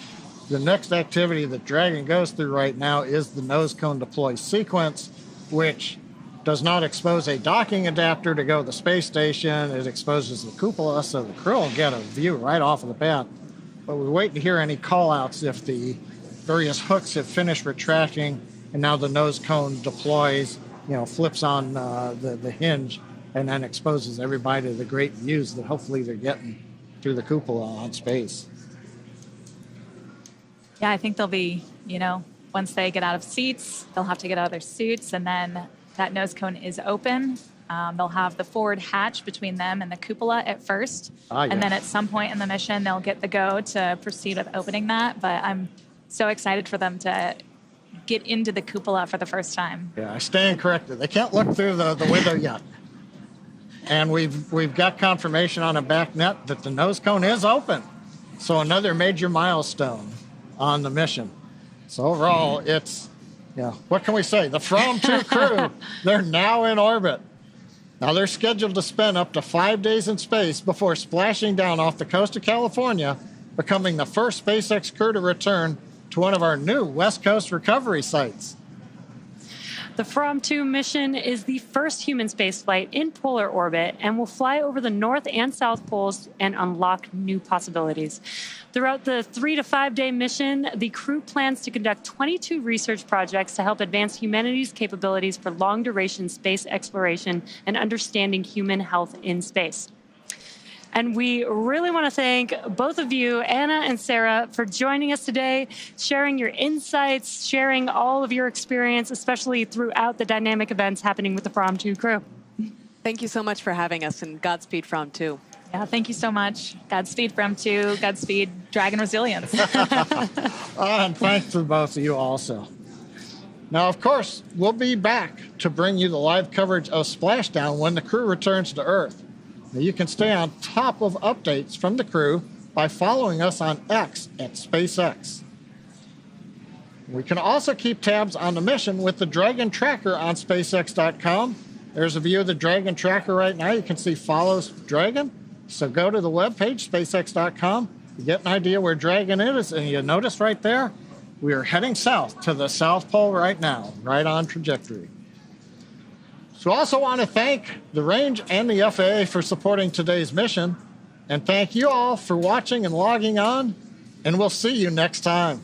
The next activity that Dragon goes through right now is the nose cone deploy sequence, which does not expose a docking adapter to go to the space station. It exposes the cupola, so the crew will get a view right off of the bat. But we're waiting to hear any call-outs if the various hooks have finished retracting, and now the nose cone deploys, flips on the hinge and then exposes everybody to the great views that hopefully they're getting through the cupola on space. Yeah, I think they'll be, once they get out of seats, they'll have to get out of their suits, and then that nose cone is open. They'll have the forward hatch between them and the cupola at first. Yes. And then at some point in the mission, they'll get the go to proceed with opening that. But I'm so excited for them to get into the cupola for the first time. Yeah, I stand corrected. They can't look through the window yet. And we've got confirmation on a back net that the nose cone is open. So another major milestone on the mission. So overall, it's, what can we say? The From 2 crew, they're now in orbit. Now they're scheduled to spend up to 5 days in space before splashing down off the coast of California, becoming the first SpaceX crew to return to one of our new West Coast recovery sites. The From 2 mission is the first human spaceflight in polar orbit and will fly over the North and South Poles and unlock new possibilities. Throughout the 3 to 5 day mission, the crew plans to conduct 22 research projects to help advance humanity's capabilities for long-duration space exploration and understanding human health in space. And we really want to thank both of you, Anna and Sarah, for joining us today, sharing your insights, sharing all of your experience, especially throughout the dynamic events happening with the From 2 crew. Thank you so much for having us, and Godspeed From 2. Yeah, thank you so much. Godspeed From 2, Godspeed Dragon Resilience. And thanks to both of you also. Now, of course, we'll be back to bring you the live coverage of Splashdown when the crew returns to Earth. Now, you can stay on top of updates from the crew by following us on X at SpaceX. We can also keep tabs on the mission with the Dragon Tracker on SpaceX.com. There's a view of the Dragon Tracker right now. You can see follows Dragon. So go to the webpage, SpaceX.com. You get an idea where Dragon is, and you notice right there, we are heading south to the South Pole right now, right on trajectory. So I also want to thank the Range and the FAA for supporting today's mission. And thank you all for watching and logging on. And we'll see you next time.